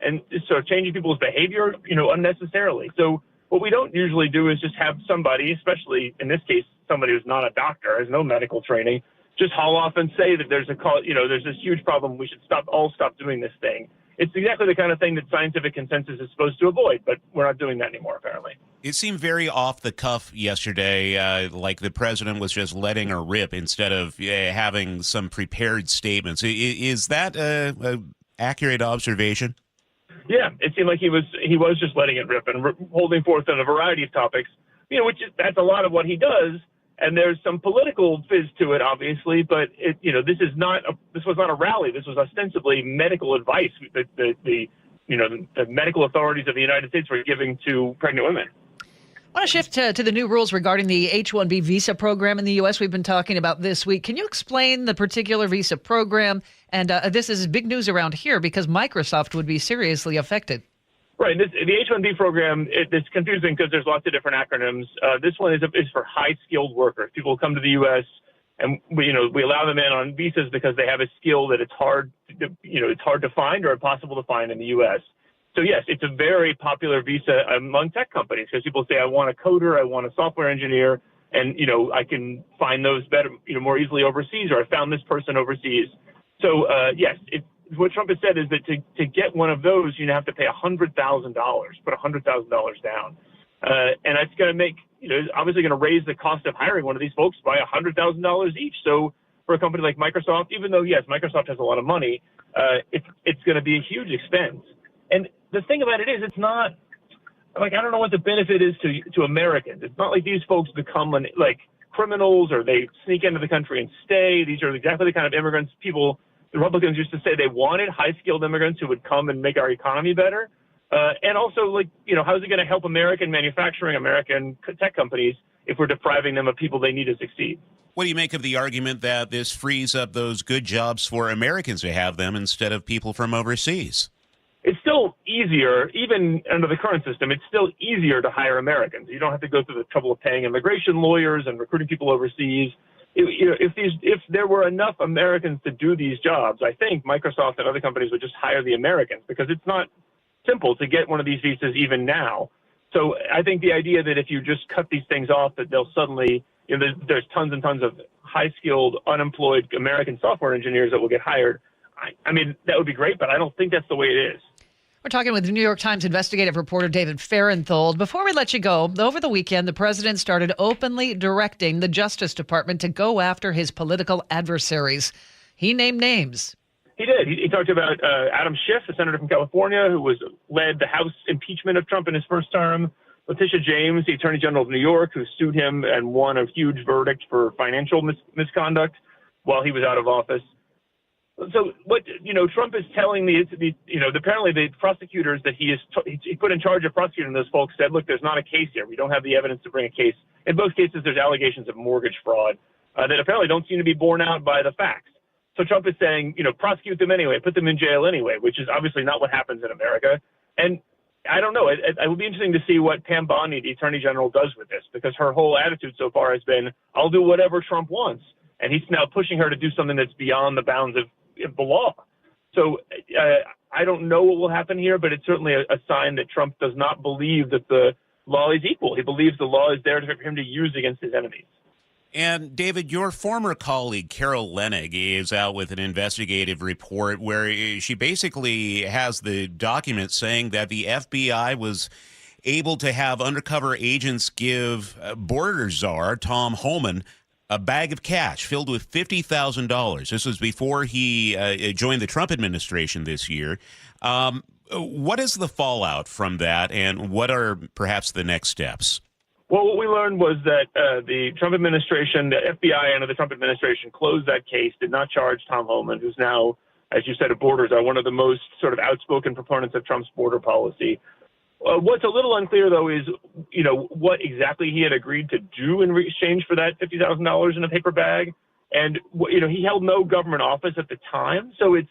and so changing people's behavior, unnecessarily. So what we don't usually do is just have somebody, especially in this case, somebody who's not a doctor, has no medical training, just haul off and say that there's there's this huge problem. We should all stop doing this thing. It's exactly the kind of thing that scientific consensus is supposed to avoid, but we're not doing that anymore, apparently. It seemed very off the cuff yesterday, like the president was just letting her rip instead of having some prepared statements. Is that an accurate observation? Yeah, it seemed like he was just letting it rip and holding forth on a variety of topics, that's a lot of what he does. And there's some political fizz to it, obviously, but this was not a rally. This was ostensibly medical advice that the medical authorities of the United States were giving to pregnant women. I want to shift to the new rules regarding the H-1B visa program in the U.S. we've been talking about this week. Can you explain the particular visa program? And this is big news around here because Microsoft would be seriously affected. Right. The H-1B program, it's confusing because there's lots of different acronyms. This one is for high-skilled workers. People come to the U.S. and we allow them in on visas because they have a skill that it's hard to find or impossible to find in the U.S. So yes, it's a very popular visa among tech companies because people say, I want a coder, I want a software engineer, and I can find those better, more easily overseas, or I found this person overseas. So yes, what Trump has said is that to get one of those, you have to pay $100,000, put $100,000 down. And that's going to make, obviously going to raise the cost of hiring one of these folks by $100,000 each. So for a company like Microsoft, even though, yes, Microsoft has a lot of money, it's going to be a huge expense. And the thing about it is, it's not, I don't know what the benefit is to Americans. It's not like these folks become criminals or they sneak into the country and stay. These are exactly the kind of immigrants the Republicans used to say they wanted, high-skilled immigrants who would come and make our economy better. And also, how's it going to help American manufacturing, American tech companies if we're depriving them of people they need to succeed? What do you make of the argument that this frees up those good jobs for Americans to have them instead of people from overseas? It's still easier, even under the current system, it's still easier to hire Americans. You don't have to go through the trouble of paying immigration lawyers and recruiting people overseas. If there were enough Americans to do these jobs, I think Microsoft and other companies would just hire the Americans because it's not simple to get one of these visas even now. So I think the idea that if you just cut these things off, that they'll suddenly, there's tons and tons of high-skilled, unemployed American software engineers that will get hired. I mean, that would be great, but I don't think that's the way it is. We're talking with New York Times investigative reporter David Farenthold. Before we let you go, over the weekend, the president started openly directing the Justice Department to go after his political adversaries. He named names. He did. He talked about Adam Schiff, a senator from California, who led the House impeachment of Trump in his first term. Letitia James, the Attorney General of New York, who sued him and won a huge verdict for financial misconduct while he was out of office. So what Trump is telling apparently the prosecutors that he put in charge of prosecuting those folks said, look, there's not a case here. We don't have the evidence to bring a case. In both cases, there's allegations of mortgage fraud that apparently don't seem to be borne out by the facts. So Trump is saying, prosecute them anyway, put them in jail anyway, which is obviously not what happens in America. And I don't know. It would be interesting to see what Pam Bondi, the Attorney General, does with this, because her whole attitude so far has been, I'll do whatever Trump wants. And he's now pushing her to do something that's beyond the bounds of the law. So I don't know what will happen here, but it's certainly a sign that Trump does not believe that the law is equal. He believes the law is there for him to use against his enemies. And David, your former colleague, Carol Leonnig, is out with an investigative report where she basically has the document saying that the FBI was able to have undercover agents give border czar Tom Homan a bag of cash filled with $50,000. This was before he joined the Trump administration this year. What is the fallout from that, and what are perhaps the next steps? Well, what we learned was that the Trump administration, the FBI under the Trump administration, closed that case, did not charge Tom Homan, who's now, as you said, at Borders, one of the most sort of outspoken proponents of Trump's border policy. What's a little unclear, though, is, what exactly he had agreed to do in exchange for that $50,000 in a paper bag. And, he held no government office at the time. So it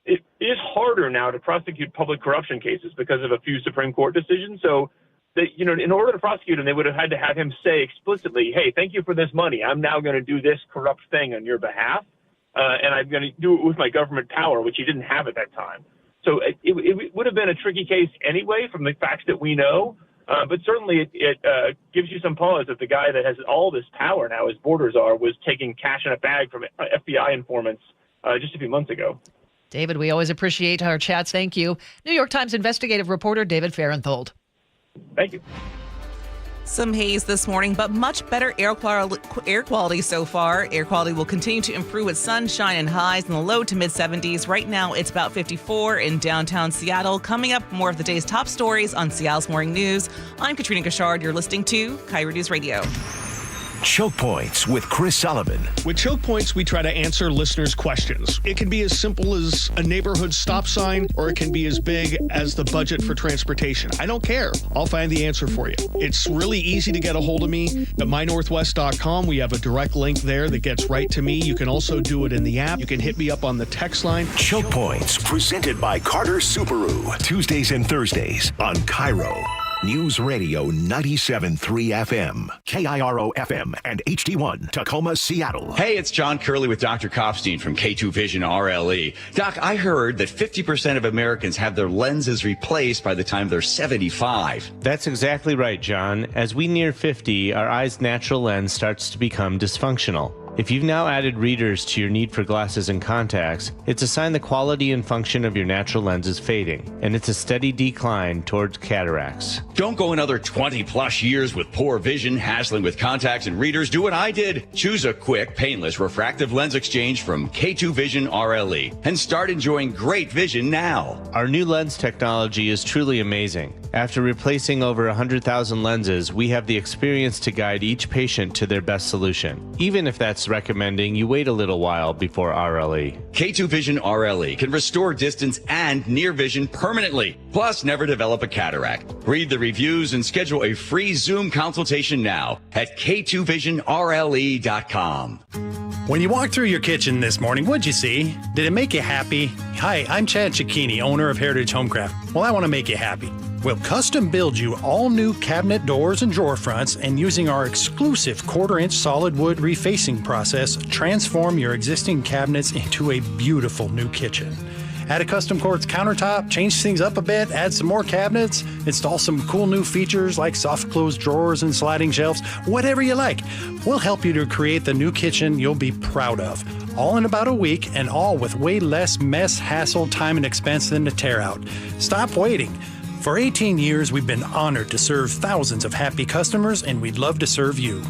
is harder now to prosecute public corruption cases because of a few Supreme Court decisions. So, in order to prosecute him, they would have had to have him say explicitly, hey, thank you for this money. I'm now going to do this corrupt thing on your behalf. And I'm going to do it with my government power, which he didn't have at that time. So it would have been a tricky case anyway from the facts that we know. But certainly it gives you some pause that the guy that has all this power now, as Borders are, was taking cash in a bag from FBI informants just a few months ago. David, we always appreciate our chats. Thank you. New York Times investigative reporter David Farenthold. Thank you. Some haze this morning, but much better air quality so far. Air quality will continue to improve with sunshine and highs in the low to mid 70s. Right now, it's about 54 in downtown Seattle. Coming up, more of the day's top stories on Seattle's Morning News. I'm Katrina Gashard. You're listening to KIRO News Radio. Choke Points with Chris Sullivan. With Choke Points, we try to answer listeners' questions. It can be as simple as a neighborhood stop sign, or it can be as big as the budget for transportation. I don't care. I'll find the answer for you. It's really easy to get a hold of me at mynorthwest.com. We have a direct link there that gets right to me. You can also do it in the app. You can hit me up on the text line. Choke Points, presented by Carter Subaru. Tuesdays and Thursdays on KIRO News Radio 97.3 FM, KIRO FM, and HD1, Tacoma, Seattle. Hey, it's John Curley with Dr. Kopstein from K2 Vision RLE. Doc, I heard that 50% of Americans have their lenses replaced by the time they're 75. That's exactly right, John. As we near 50, our eye's natural lens starts to become dysfunctional. If you've now added readers to your need for glasses and contacts, it's a sign the quality and function of your natural lens is fading, and it's a steady decline towards cataracts. Don't go another 20-plus years with poor vision, hassling with contacts and readers. Do what I did. Choose a quick, painless refractive lens exchange from K2 Vision RLE and start enjoying great vision now. Our new lens technology is truly amazing. After replacing over 100,000 lenses, we have the experience to guide each patient to their best solution, even if that's recommending you wait a little while before RLE. K2 Vision RLE can restore distance and near vision permanently, plus never develop a cataract. Read the reviews and schedule a free Zoom consultation now at k2visionrle.com. When you walked through your kitchen this morning, what'd you see? Did it make you happy? Hi, I'm Chad Cicchini, owner of Heritage Homecraft. Well, I want to make you happy. We'll custom build you all new cabinet doors and drawer fronts, and using our exclusive 1/4-inch solid wood refacing process, transform your existing cabinets into a beautiful new kitchen. Add a custom quartz countertop, change things up a bit, add some more cabinets, install some cool new features like soft close drawers and sliding shelves, whatever you like. We'll help you to create the new kitchen you'll be proud of. All in about a week, and all with way less mess, hassle, time, and expense than to tear out. Stop waiting. For 18 years, we've been honored to serve thousands of happy customers, and we'd love to serve you.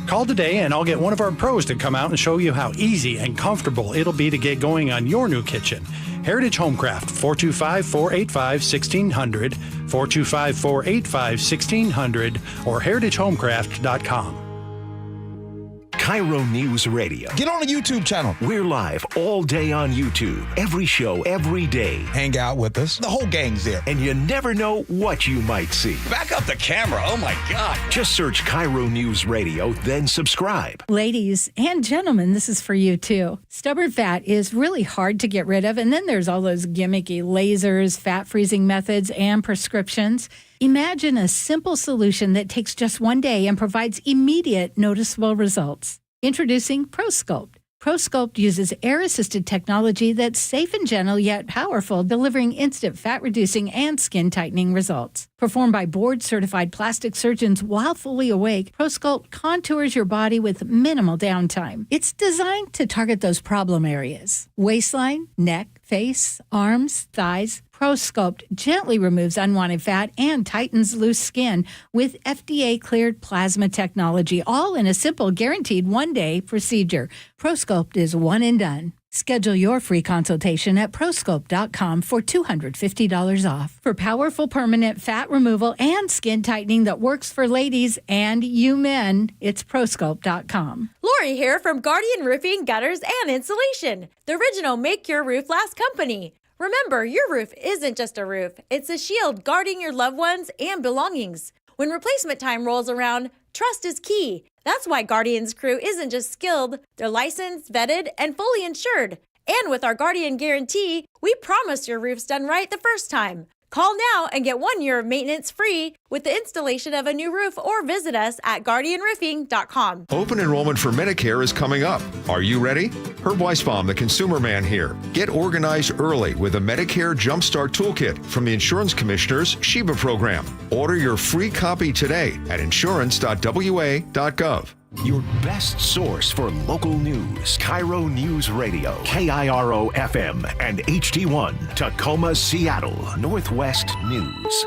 Call today, and I'll get one of our pros to come out and show you how easy and comfortable it'll be to get going on your new kitchen. Heritage Homecraft, 425-485-1600, 425-485-1600, or heritagehomecraft.com. KIRO News Radio. Get on the YouTube channel. We're live all day on YouTube. Every show, every day. Hang out with us. The whole gang's there. And you never know what you might see. Back up the camera. Oh, my God. Just search KIRO News Radio, then subscribe. Ladies and gentlemen, this is for you, too. Stubborn fat is really hard to get rid of, and then there's all those gimmicky lasers, fat-freezing methods, and prescriptions. Imagine a simple solution that takes just one day and provides immediate, noticeable results. Introducing ProSculpt. ProSculpt uses air-assisted technology that's safe and gentle yet powerful, delivering instant fat-reducing and skin-tightening results. Performed by board-certified plastic surgeons while fully awake, ProSculpt contours your body with minimal downtime. It's designed to target those problem areas: waistline, neck, face, arms, thighs. ProSculpt gently removes unwanted fat and tightens loose skin with FDA-cleared plasma technology, all in a simple, guaranteed one-day procedure. ProSculpt is one and done. Schedule your free consultation at proscope.com for $250 off. For powerful permanent fat removal and skin tightening that works for ladies and you men, it's proscope.com. Lori here from Guardian Roofing, Gutters, and Insulation, the original Make Your Roof Last company. Remember, your roof isn't just a roof. It's a shield guarding your loved ones and belongings. When replacement time rolls around, trust is key. That's why Guardian's crew isn't just skilled, they're licensed, vetted, and fully insured. And with our Guardian Guarantee, we promise your roof's done right the first time. Call now and get 1 year of maintenance free with the installation of a new roof, or visit us at guardianroofing.com. Open enrollment for Medicare is coming up. Are you ready? Herb Weisbaum, the consumer man here. Get organized early with a Medicare Jumpstart Toolkit from the Insurance Commissioner's Sheba program. Order your free copy today at insurance.wa.gov. Your best source for local news. KIRO Newsradio, KIRO FM and HD1, Tacoma, Seattle, Northwest News.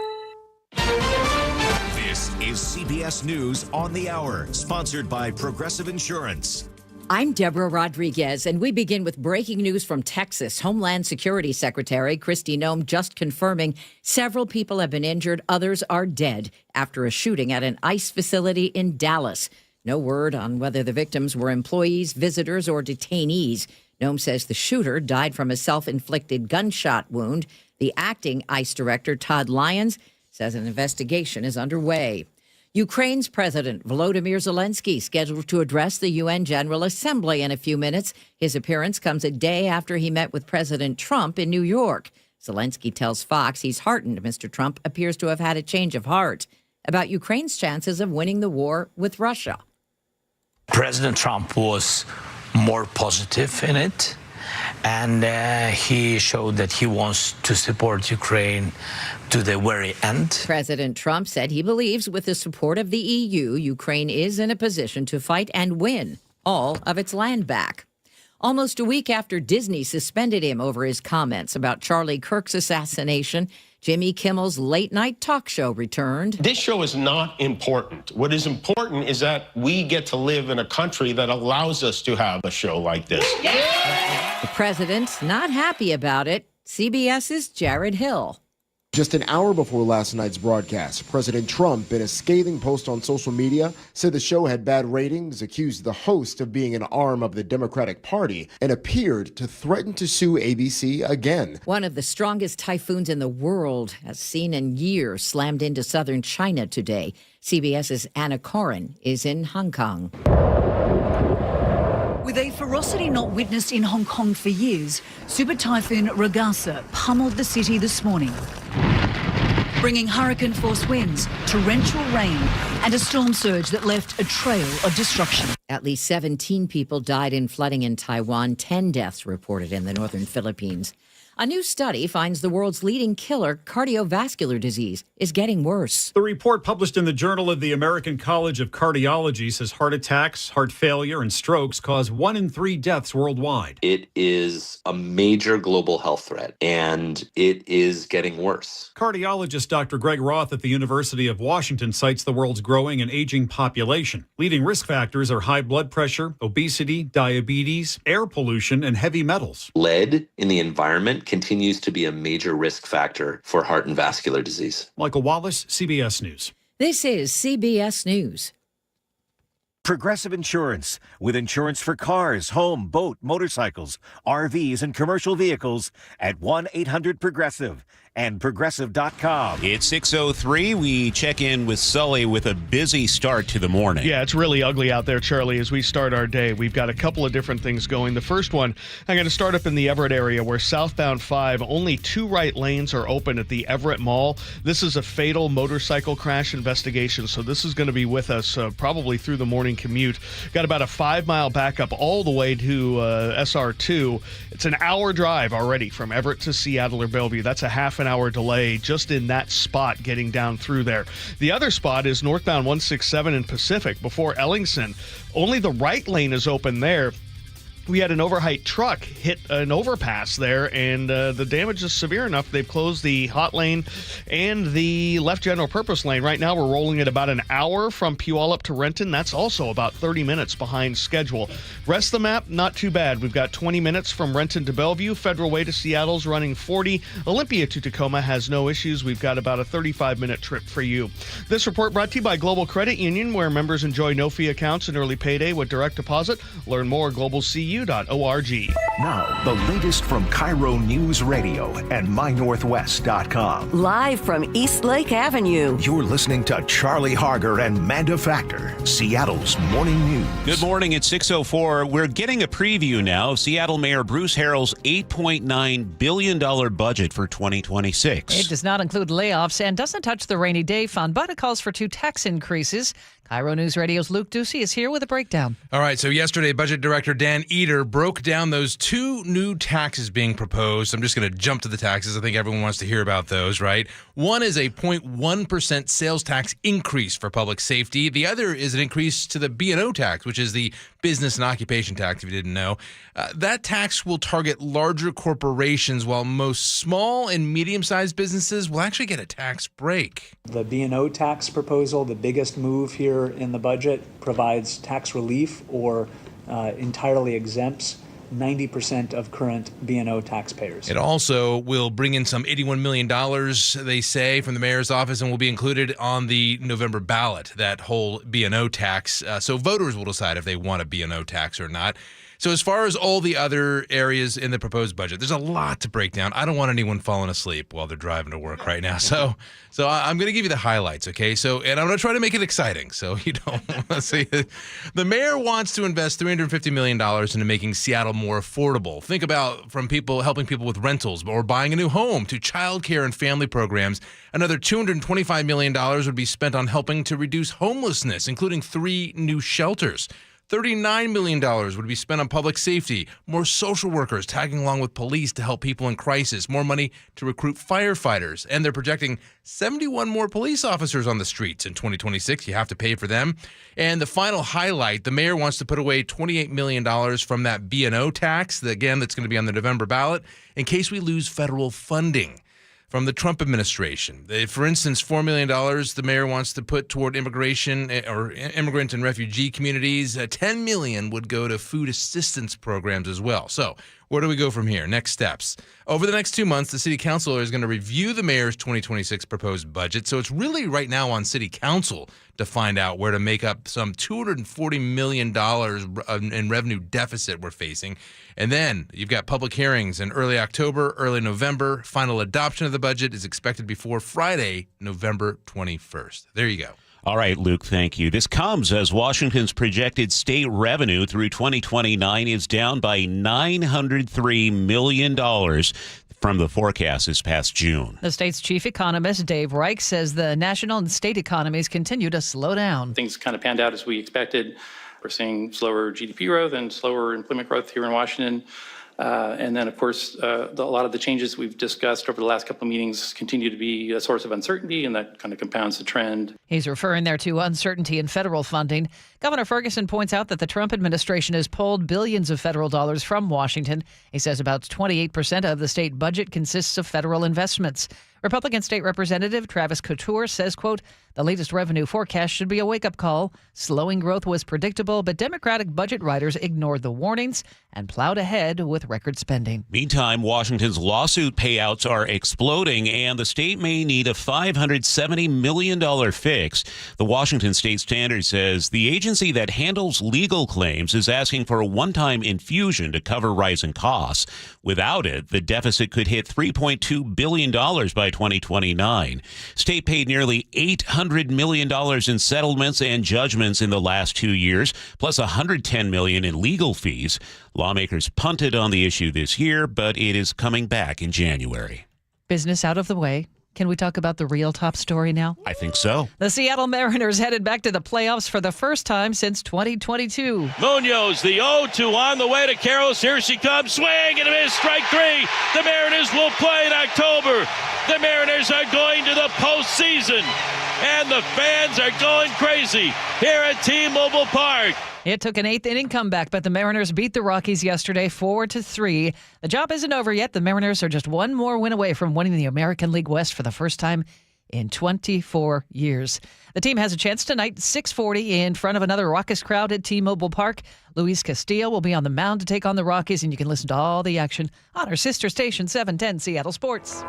This is CBS News on the Hour, sponsored by Progressive Insurance. I'm Deborah Rodriguez, and we begin with breaking news from Texas. Homeland Security Secretary Kristi Noem just confirming several people have been injured, others are dead after a shooting at an ICE facility in Dallas. No word on whether the victims were employees, visitors, or detainees. Noem says the shooter died from a self-inflicted gunshot wound. The acting ICE director, Todd Lyons, says an investigation is underway. Ukraine's President Volodymyr Zelensky scheduled to address the UN General Assembly in a few minutes. His appearance comes a day after he met with President Trump in New York. Zelensky tells Fox he's heartened Mr. Trump appears to have had a change of heart about Ukraine's chances of winning the war with Russia. President Trump was more positive in it, and he showed that he wants to support Ukraine to the very end. President Trump said he believes with the support of the EU, Ukraine is in a position to fight and win all of its land back. Almost a week after Disney suspended him over his comments about Charlie Kirk's assassination, Jimmy Kimmel's late-night talk show returned. This show is not important. What is important is that we get to live in a country that allows us to have a show like this. The president's not happy about it. CBS's Jared Hill. Just an hour before last night's broadcast, President Trump, in a scathing post on social media, said the show had bad ratings, accused the host of being an arm of the Democratic Party, and appeared to threaten to sue ABC again. One of the strongest typhoons in the world, as seen in years, slammed into southern China today. CBS's Anna Corin is in Hong Kong. With a ferocity not witnessed in Hong Kong for years, Super Typhoon Ragasa pummeled the city this morning, bringing hurricane-force winds, torrential rain, and a storm surge that left a trail of destruction. At least 17 people died in flooding in Taiwan, 10 deaths reported in the northern Philippines. A new study finds the world's leading killer, cardiovascular disease, is getting worse. The report published in the Journal of the American College of Cardiology says heart attacks, heart failure, and strokes cause 1 in 3 deaths worldwide. It is a major global health threat, and it is getting worse. Cardiologist Dr. Greg Roth at the University of Washington cites the world's growing and aging population. Leading risk factors are high blood pressure, obesity, diabetes, air pollution, and heavy metals. Lead in the environment continues to be a major risk factor for heart and vascular disease. Michael Wallace, CBS News. This is CBS News. Progressive Insurance, with insurance for cars, home, boat, motorcycles, RVs, and commercial vehicles at 1-800-PROGRESSIVE and Progressive.com. It's 6:03. We check in with Sully with a busy start to the morning. Yeah, it's really ugly out there, Charlie, as we start our day. We've got a couple of different things going. The first one, I'm going to start up in the Everett area where southbound 5, only 2 right lanes are open at the Everett Mall. This is a fatal motorcycle crash investigation, so this is going to be with us probably through the morning commute. Got about a 5-mile backup all the way to SR2. It's an hour drive already from Everett to Seattle or Bellevue. That's a half an hour delay just in that spot getting down through there. The other spot is northbound 167 in Pacific before Ellingson. Only the right lane is open there. we had an overheight truck hit an overpass there, and the damage is severe enough they've closed the hot lane and the left general purpose lane. Right now we're rolling at about an hour from Puyallup to Renton. That's also about 30 minutes behind schedule. Rest of the map, not too bad. We've got 20 minutes from Renton to Bellevue. Federal Way to Seattle's running 40. Olympia to Tacoma has no issues. We've got about a 35-minute trip for you. This report brought to you by Global Credit Union, where members enjoy no-fee accounts and early payday with direct deposit. Learn more at globalcu.org. Now, the latest from KIRO Newsradio and mynorthwest.com. Live from East Lake Avenue. You're listening to Charlie Harger and Manda Factor, Seattle's morning news. Good morning. It's 6:04. We're getting a preview now of Seattle Mayor Bruce Harrell's $8.9 billion budget for 2026. It does not include layoffs and doesn't touch the rainy day fund, but it calls for 2 tax increases. KIRO News Radio's Luke Ducey is here with a breakdown. All right, so yesterday, Budget Director Dan Eder broke down those 2 new taxes being proposed. I'm just going to jump to the taxes. I think everyone wants to hear about those, right? One is a 0.1% sales tax increase for public safety. The other is an increase to the B&O tax, which is the business and occupation tax, if you didn't know. That tax will target larger corporations, while most small and medium-sized businesses will actually get a tax break. The B&O tax proposal, the biggest move here in the budget, provides tax relief or entirely exempts 90% of current B&O taxpayers. It also will bring in some $81 million, they say, from the mayor's office, and will be included on the November ballot, that whole B&O tax. So voters will decide if they want a B&O tax or not. So as far as all the other areas in the proposed budget, there's a lot to break down. I don't want anyone falling asleep while they're driving to work right now. So I'm going to give you the highlights, okay? And I'm going to try to make it exciting so you don't see. The mayor wants to invest $350 million into making Seattle more affordable. Think about from people helping people with rentals or buying a new home to childcare and family programs. Another $225 million would be spent on helping to reduce homelessness, including 3 new shelters. $39 million would be spent on public safety, more social workers tagging along with police to help people in crisis, more money to recruit firefighters, and they're projecting 71 more police officers on the streets in 2026. You have to pay for them. And the final highlight, the mayor wants to put away $28 million from that B&O tax, again, that's going to be on the November ballot, in case we lose federal funding from the Trump administration. For instance, $4 million the mayor wants to put toward immigration or immigrant and refugee communities. $10 million would go to food assistance programs as well. So where do we go from here? Next steps. Over the next 2 months, the city council is going to review the mayor's 2026 proposed budget. So it's really right now on city council to find out where to make up some $240 million in revenue deficit we're facing. And then you've got public hearings in early October, early November. Final adoption of the budget is expected before Friday, November 21st. There you go. All right, Luke, thank you. This comes as Washington's projected state revenue through 2029 is down by $903 million from the forecast this past June. The state's chief economist, Dave Reich, says the national and state economies continue to slow down. Things kind of panned out as we expected. We're seeing slower GDP growth and slower employment growth here in Washington. And then, of course, a lot of the changes we've discussed over the last couple of meetings continue to be a source of uncertainty, and that kind of compounds the trend. He's referring there to uncertainty in federal funding. Governor Ferguson points out that the Trump administration has pulled billions of federal dollars from Washington. He says about 28% of the state budget consists of federal investments. Republican State Representative Travis Couture says, quote, the latest revenue forecast should be a wake-up call. Slowing growth was predictable, but Democratic budget writers ignored the warnings and plowed ahead with record spending. Meantime, Washington's lawsuit payouts are exploding, and the state may need a $570 million fix. The Washington State Standard says the agency that handles legal claims is asking for a one-time infusion to cover rising costs. Without it, the deficit could hit $3.2 billion by 2029. State paid nearly $800 million in settlements and judgments in the last 2 years, plus $110 million in legal fees. Lawmakers punted on the issue this year, but it is coming back in January. Business out of the way. Can we talk about the real top story now? I think so. The Seattle Mariners headed back to the playoffs for the first time since 2022. Munoz, the 0-2 on the way to Karros. Here she comes. Swing and a miss. Strike three. The Mariners will play in October. The Mariners are going to the postseason. And the fans are going crazy here at T-Mobile Park. It took an eighth-inning comeback, but the Mariners beat the Rockies yesterday 4-3. The job isn't over yet. The Mariners are just one more win away from winning the American League West for the first time in 24 years. The team has a chance tonight, 6:40, in front of another raucous crowd at T-Mobile Park. Luis Castillo will be on the mound to take on the Rockies, and you can listen to all the action on our sister station, 710 Seattle Sports.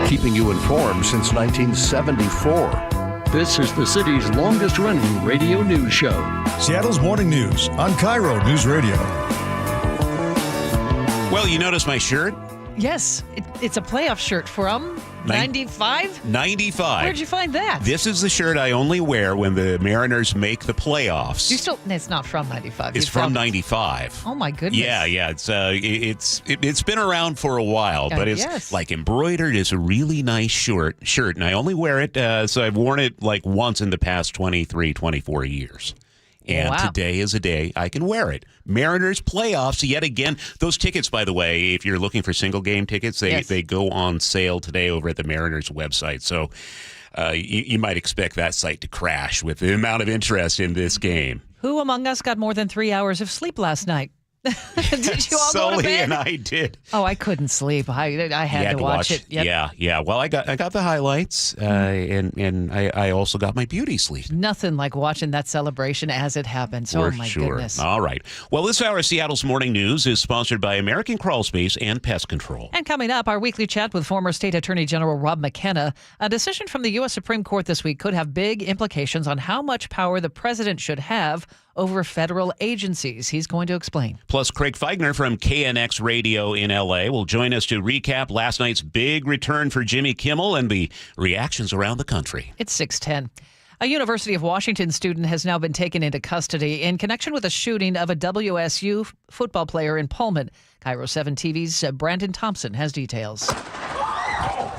Keeping you informed since 1974. This is the city's longest-running radio news show. Seattle's Morning News on KIRO Newsradio. Well, you notice my shirt? Yes, it's a playoff shirt from 95? 95. Where'd you find that? This is the shirt I only wear when the Mariners make the playoffs. It's not from 95. It's from 95. Oh, my goodness. Yeah. It's been around for a while, but it's like embroidered. It's a really nice shirt, and I only wear it, so I've worn it like once in the past 23, 24 years. And today is a day I can wear it. Mariners playoffs yet again. Those tickets, by the way, if you're looking for single game tickets, they go on sale today over at the Mariners website. So you might expect that site to crash with the amount of interest in this game. Who among us got more than 3 hours of sleep last night? Did you all go to bed? And I did. Oh, I couldn't sleep. I had to watch it. Yep. Yeah. Well, I got the highlights, and I also got my beauty sleep. Nothing like watching that celebration as it happens. For oh my goodness! All right. Well, this hour of Seattle's Morning News is sponsored by American Crawl Space and Pest Control. And coming up, our weekly chat with former State Attorney General Rob McKenna. A decision from the U.S. Supreme Court this week could have big implications on how much power the president should have over federal agencies. He's going to explain. Plus, Craig Feigner from KNX Radio in L.A. will join us to recap last night's big return for Jimmy Kimmel and the reactions around the country. It's 6:10. A University of Washington student has now been taken into custody in connection with a shooting of a WSU football player in Pullman. KIRO 7 TV's Brandon Thompson has details.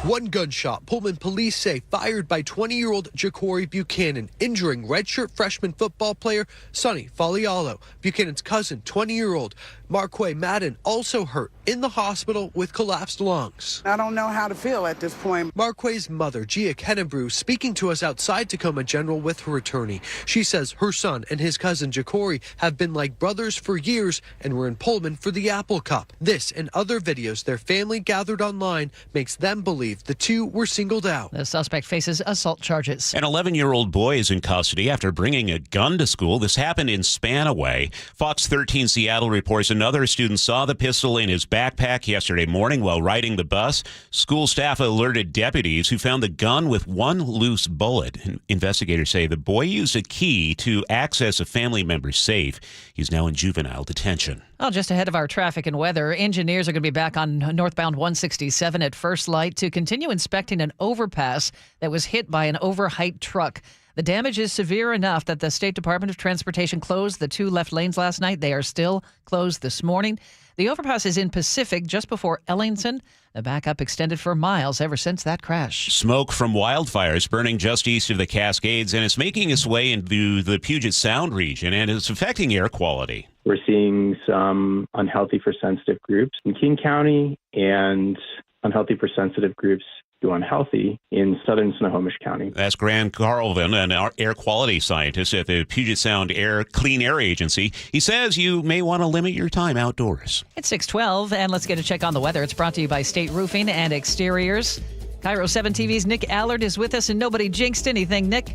One gunshot, Pullman police say, fired by 20-year-old Ja'Cory Buchanan, injuring redshirt freshman football player Sonny Falialo. Buchanan's cousin, 20-year-old Marquay Madden, also hurt in the hospital with collapsed lungs. I don't know how to feel at this point. Marquay's mother, Gia Kennebrew, speaking to us outside Tacoma General with her attorney. She says her son and his cousin Ja'Cory have been like brothers for years and were in Pullman for the Apple Cup. This and other videos their family gathered online makes them believe the two were singled out. The suspect faces assault charges. An 11-year-old boy is in custody after bringing a gun to school. This happened in Spanaway. Fox 13 Seattle reports another student saw the pistol in his backpack yesterday morning while riding the bus. School staff alerted deputies who found the gun with one loose bullet. Investigators say the boy used a key to access a family member's safe. He's now in juvenile detention. Well, just ahead of our traffic and weather, engineers are going to be back on northbound 167 at First Light to continue inspecting an overpass that was hit by an overheight truck. The damage is severe enough that the State Department of Transportation closed the two left lanes last night. They are still closed this morning. The overpass is in Pacific just before Ellington. The backup extended for miles ever since that crash. Smoke from wildfires burning just east of the Cascades, and it's making its way into the Puget Sound region, and it's affecting air quality. We're seeing some unhealthy for sensitive groups in King County and unhealthy for sensitive groups to unhealthy in southern Snohomish County. That's Grant Carlvin, an air quality scientist at the Puget Sound Clean Air Agency. He says you may want to limit your time outdoors. It's 6:12, and let's get a check on the weather. It's brought to you by State Roofing and Exteriors. KIRO 7 TV's Nick Allard is with us, and nobody jinxed anything. Nick?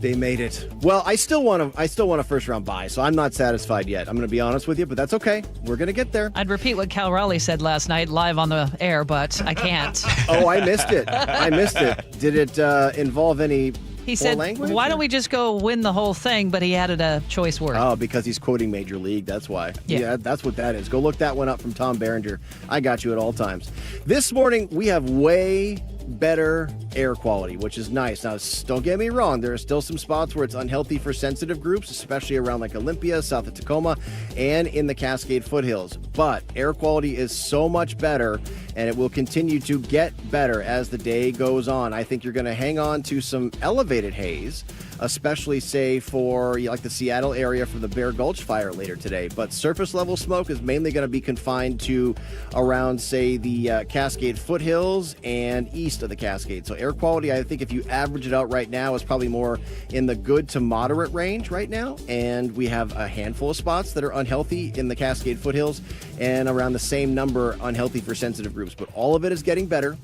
They made it. Well, I still want a first round bye, so I'm not satisfied yet. I'm going to be honest with you, but that's okay. We're going to get there. I'd repeat what Cal Raleigh said last night live on the air, but I can't. Oh, I missed it. Did it involve any He said, language? why don't we just go win the whole thing? But he added a choice word. Oh, because he's quoting Major League. That's why. Yeah, that's what that is. Go look that one up from Tom Berenger. I got you at all times. This morning, we have way better air quality, which is nice. Now, don't get me wrong, there are still some spots where it's unhealthy for sensitive groups, especially around like Olympia, south of Tacoma, and in the Cascade foothills. But air quality is so much better, and it will continue to get better as the day goes on. I think you're going to hang on to some elevated haze, especially, say, for like the Seattle area for the Bear Gulch fire later today. But surface level smoke is mainly going to be confined to around, say, the Cascade foothills and east of the Cascade. So air quality, I think if you average it out right now, is probably more in the good to moderate range right now. And we have a handful of spots that are unhealthy in the Cascade foothills and around the same number unhealthy for sensitive groups. But all of it is getting better.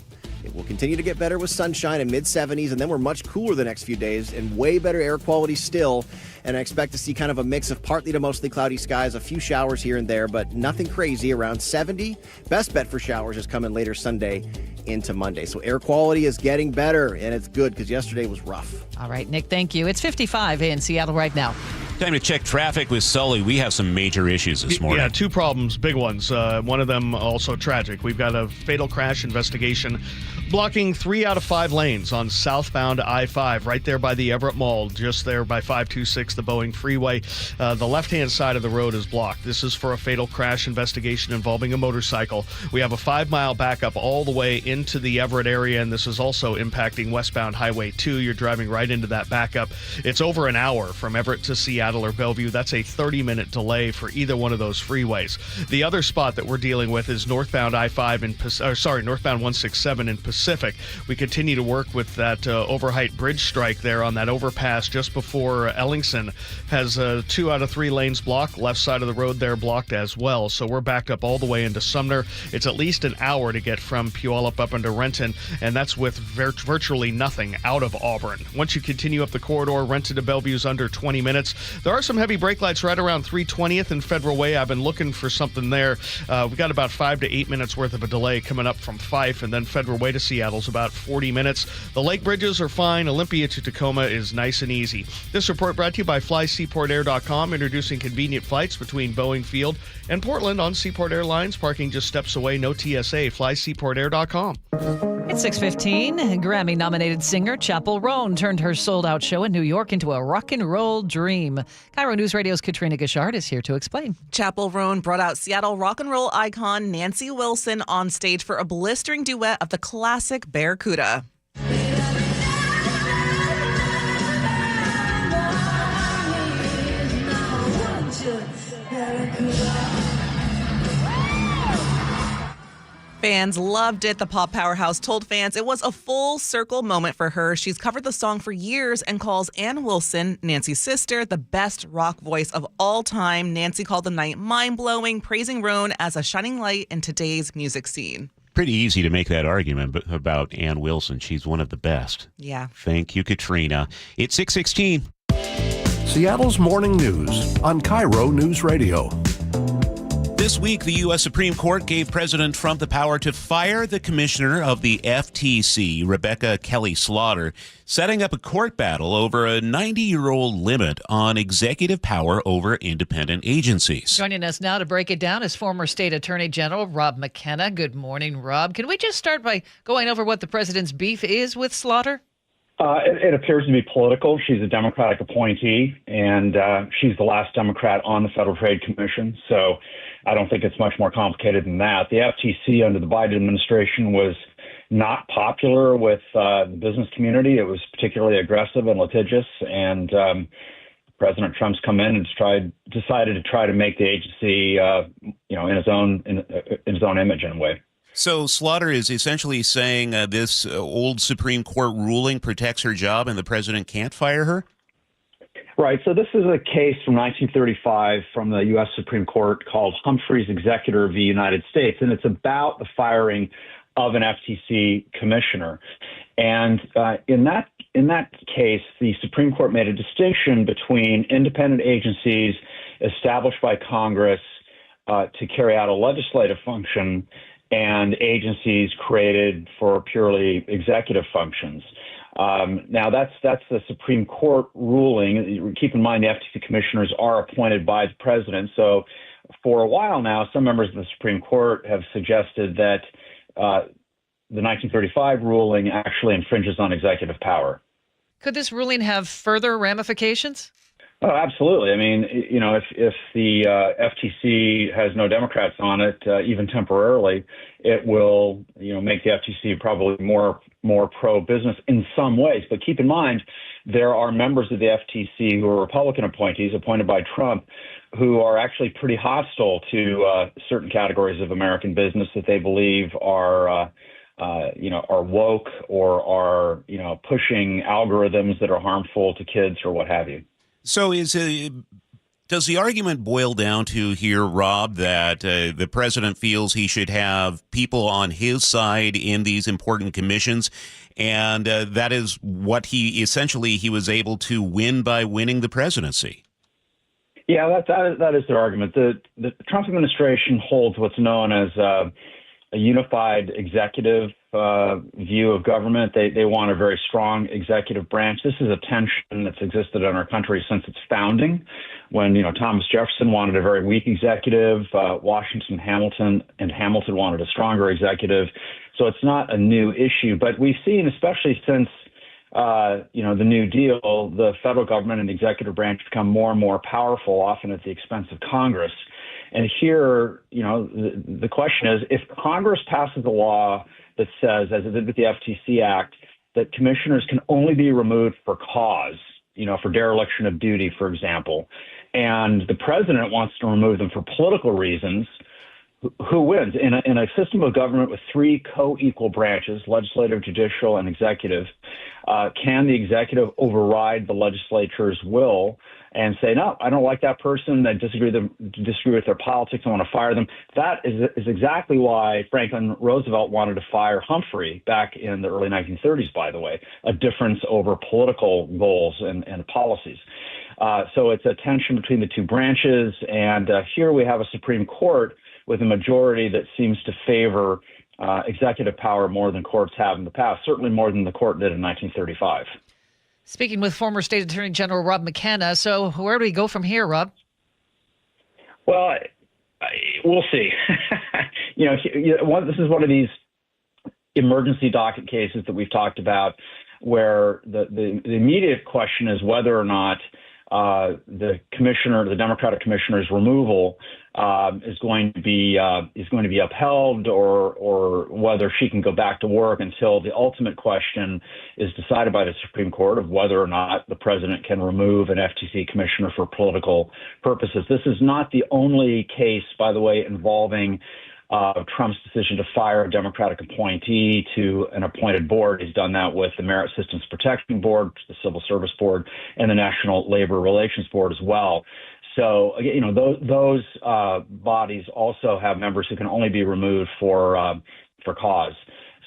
It will continue to get better with sunshine and mid-70s, and then we're much cooler the next few days and way better air quality still. And I expect to see kind of a mix of partly to mostly cloudy skies, a few showers here and there, but nothing crazy, around 70. Best bet for showers is coming later Sunday into Monday. So air quality is getting better, and it's good because yesterday was rough. All right, Nick, thank you. It's 55 in Seattle right now. Time to check traffic with Sully. We have some major issues this morning. Yeah, two problems, big ones. One of them also tragic. We've got a fatal crash investigation blocking 3 out of 5 lanes on southbound I-5, right there by the Everett Mall, just there by 526, the Boeing Freeway. The left-hand side of the road is blocked. This is for a fatal crash investigation involving a motorcycle. We have a 5-mile backup all the way into the Everett area, and this is also impacting westbound Highway 2. You're driving right into that backup. It's over an hour from Everett to Seattle or Bellevue. That's a 30-minute delay for either one of those freeways. The other spot that we're dealing with is northbound I-5 and northbound 167 in Pacific. We continue to work with that overheight bridge strike there on that overpass just before Ellingson. Has 2 out of 3 lanes blocked. Left side of the road there blocked as well. So we're backed up all the way into Sumner. It's at least an hour to get from Puyallup up into Renton, and that's with virtually nothing out of Auburn. Once you continue up the corridor, Renton to Bellevue's under 20 minutes. There are some heavy brake lights right around 320th and Federal Way. I've been looking for something there. We've got about 5 to 8 minutes worth of a delay coming up from Fife, and then Federal Way to Seattle's about 40 minutes. The lake bridges are fine. Olympia to Tacoma is nice and easy. This report brought to you by FlySeaportAir.com, introducing convenient flights between Boeing Field and Portland on Seaport Airlines. Parking just steps away, no TSA. FlySeaportAir.com. It's 6:15. Grammy-nominated singer Chapel Roan turned her sold-out show in New York into a rock and roll dream. KIRO Newsradio's Katrina Gashard is here to explain. Chapel Roan brought out Seattle rock and roll icon Nancy Wilson on stage for a blistering duet of the classic Barracuda. Fans loved it. The pop powerhouse told fans it was a full circle moment for her. She's covered the song for years and calls Ann Wilson, Nancy's sister, the best rock voice of all time. Nancy called the night mind-blowing, praising Roan as a shining light in today's music scene. Pretty easy to make that argument about Ann Wilson. She's one of the best. Yeah. Thank you, Katrina. It's 6:16. Seattle's morning news on KIRO News Radio. This week, the U.S. Supreme Court gave President Trump the power to fire the commissioner of the FTC, Rebecca Kelly Slaughter, setting up a court battle over a 90-year-old limit on executive power over independent agencies. Joining us now to break it down is former State Attorney General Rob McKenna. Good morning, Rob. Can we just start by going over what the president's beef is with Slaughter? It appears to be political. She's a Democratic appointee, and she's the last Democrat on the Federal Trade Commission. So I don't think it's much more complicated than that. The FTC under the Biden administration was not popular with the business community. It was particularly aggressive and litigious, and President Trump's come in and decided to try to make the agency, in his own image in a way. So Slaughter is essentially saying this old Supreme Court ruling protects her job and the president can't fire her? Right. So this is a case from 1935 from the U.S. Supreme Court called Humphrey's Executor v. United States, and it's about the firing of an FTC commissioner. And in that case, the Supreme Court made a distinction between independent agencies established by Congress to carry out a legislative function and agencies created for purely executive functions. Now, that's the Supreme Court ruling. Keep in mind, the FTC commissioners are appointed by the president. So for a while now, some members of the Supreme Court have suggested that the 1935 ruling actually infringes on executive power. Could this ruling have further ramifications? Oh, absolutely. I mean, if the FTC has no Democrats on it, even temporarily, it will, make the FTC probably more pro-business in some ways. But keep in mind, there are members of the FTC who are Republican appointees appointed by Trump who are actually pretty hostile to certain categories of American business that they believe are woke or are, pushing algorithms that are harmful to kids or what have you. So does the argument boil down to here, Rob, that the president feels he should have people on his side in these important commissions, and that is what he was able to win by winning the presidency? Yeah, that is their argument. The Trump administration holds what's known as a unified executive view of government. They want a very strong executive branch. This is a tension that's existed in our country since its founding, when Thomas Jefferson wanted a very weak executive, Washington, Hamilton wanted a stronger executive. So it's not a new issue, but we've seen, especially since the New Deal, the federal government and the executive branch become more and more powerful, often at the expense of Congress. And here, the question is, if Congress passes a law that says, as it did with the FTC Act, that commissioners can only be removed for cause, for dereliction of duty, for example, and the president wants to remove them for political reasons, who wins? In a system of government with three co-equal branches, legislative, judicial, and executive, can the executive override the legislature's will and say, no, I don't like that person, I disagree with their politics, I want to fire them? That is exactly why Franklin Roosevelt wanted to fire Humphrey back in the early 1930s, by the way, a difference over political goals and policies. So it's a tension between the two branches, and here we have a Supreme Court with a majority that seems to favor executive power more than courts have in the past, certainly more than the court did in 1935. Speaking with former State Attorney General Rob McKenna. So where do we go from here, Rob? Well, we'll see. This is one of these emergency docket cases that we've talked about where the immediate question is whether or not the Democratic commissioner's removal is going to be upheld, or whether she can go back to work until the ultimate question is decided by the Supreme Court of whether or not the president can remove an FTC commissioner for political purposes. This is not the only case, by the way, involving Trump's decision to fire a Democratic appointee to an appointed board. He's done that with the Merit Systems Protection Board, the Civil Service Board, and the National Labor Relations Board as well. So, those bodies also have members who can only be removed for cause.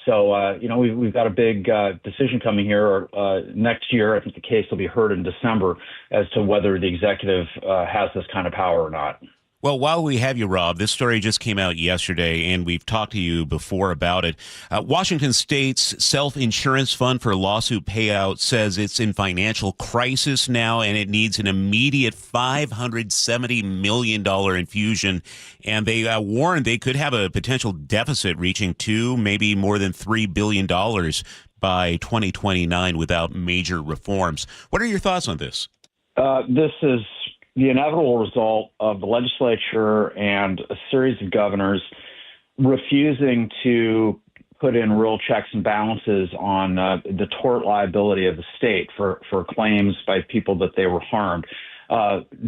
So, we've got a big decision coming here next year. I think the case will be heard in December as to whether the executive has this kind of power or not. Well, while we have you, Rob, this story just came out yesterday, and we've talked to you before about it. Washington State's self-insurance fund for lawsuit payout says it's in financial crisis now, and it needs an immediate $570 million infusion. And they warned they could have a potential deficit reaching $2, maybe more than $3 billion by 2029 without major reforms. What are your thoughts on this? This is the inevitable result of the legislature and a series of governors refusing to put in real checks and balances on the tort liability of the state for claims by people that they were harmed.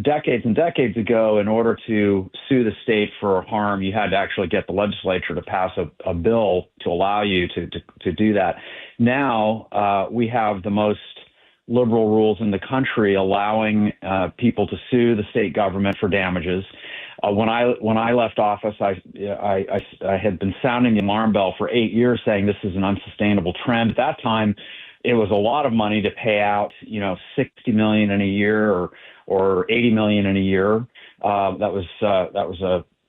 Decades and decades ago, in order to sue the state for harm, you had to actually get the legislature to pass a bill to allow you to do that. Now we have the most liberal rules in the country allowing people to sue the state government for damages. When I left office, I had been sounding the alarm bell for 8 years, saying this is an unsustainable trend. At that time, it was a lot of money to pay out, $60 million in a year or $80 million in a year. That was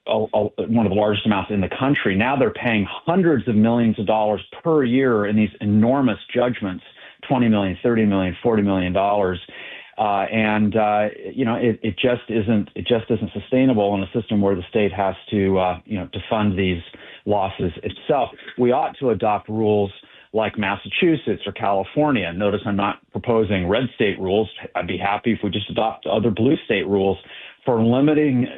one of the largest amounts in the country. Now they're paying hundreds of millions of dollars per year in these enormous judgments. $20 million, $30 million, $40 million. It just isn't sustainable in a system where the state has to fund these losses itself. We ought to adopt rules like Massachusetts or California. Notice I'm not proposing red state rules. I'd be happy if we just adopt other blue state rules for limiting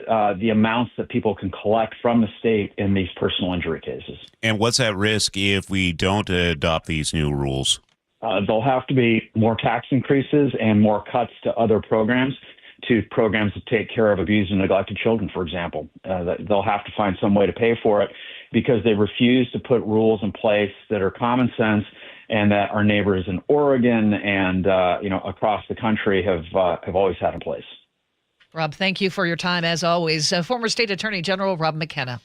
the amounts that people can collect from the state in these personal injury cases. And what's at risk if we don't adopt these new rules? There'll have to be more tax increases and more cuts to other programs that take care of abused and neglected children, for example. They'll have to find some way to pay for it because they refuse to put rules in place that are common sense and that our neighbors in Oregon and across the country have always had in place. Rob, thank you for your time as always. Former State Attorney General Rob McKenna.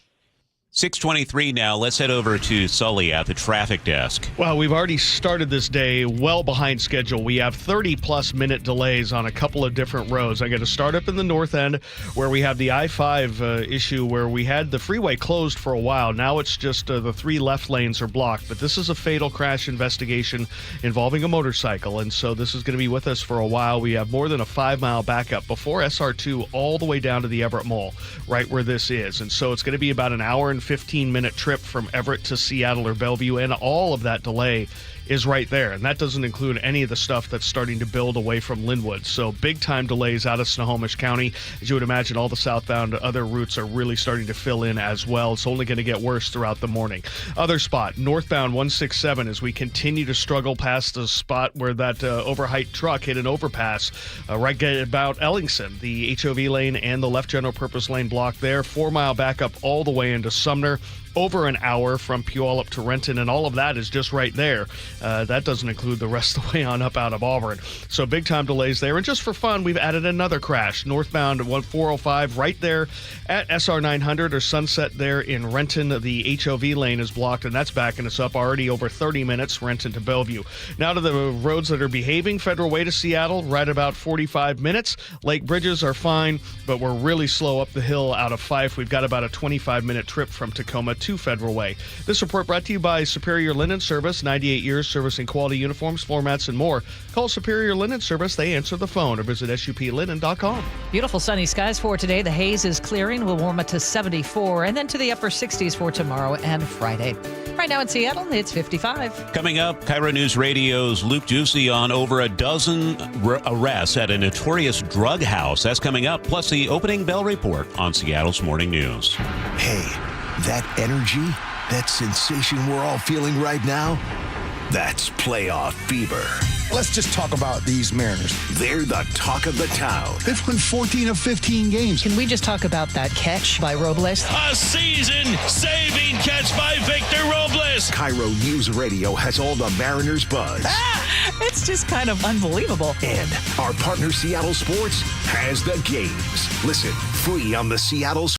6:23 now. Let's head over to Sully at the traffic desk. Well, we've already started this day well behind schedule. We have 30-plus minute delays on a couple of different roads. I got to start up in the north end where we have the I-5 issue where we had the freeway closed for a while. Now it's just the 3 left lanes are blocked. But this is a fatal crash investigation involving a motorcycle, and so this is going to be with us for a while. We have more than a 5-mile backup before SR2 all the way down to the Everett Mall, right where this is. And so it's going to be about an hour and 15-minute trip from Everett to Seattle or Bellevue, and all of that delay is right there. And that doesn't include any of the stuff that's starting to build away from Linwood. So big-time delays out of Snohomish County. As you would imagine, all the southbound other routes are really starting to fill in as well. It's only going to get worse throughout the morning. Other spot, northbound 167, as we continue to struggle past the spot where that overheight truck hit an overpass right about Ellingson. The HOV lane and the left general purpose lane blocked there. 4-mile backup all the way into Sumner. Over an hour from Puyallup to Renton, and all of that is just right there. That doesn't include the rest of the way on up out of Auburn. So big-time delays there. And just for fun, we've added another crash. Northbound 405 right there at SR 900 or Sunset there in Renton. The HOV lane is blocked, and that's backing us up already over 30 minutes, Renton to Bellevue. Now to the roads that are behaving. Federal Way to Seattle, right about 45 minutes. Lake Bridges are fine, but we're really slow up the hill out of Fife. We've got about a 25-minute trip from Tacoma to Federal Way. This report brought to you by Superior Linen Service, 98 years servicing quality uniforms, floor mats, and more. Call Superior Linen Service. They answer the phone or visit suplinen.com. Beautiful sunny skies for today. The haze is clearing. We'll warm it to 74 and then to the upper 60s for tomorrow and Friday. Right now in Seattle, it's 55. Coming up, KIRO News Radio's Luke Ducey on over a dozen arrests at a notorious drug house. That's coming up, plus the opening bell report on Seattle's Morning News. Hey, that energy, that sensation we're all feeling right now, that's playoff fever. Let's just talk about these Mariners. They're the talk of the town. They've won 14 of 15 games. Can we just talk about that catch by Robles? A season-saving catch by Victor Robles. KIRO News Radio has all the Mariners buzz. It's just kind of unbelievable. And our partner Seattle Sports has the games. Listen, free on the Seattle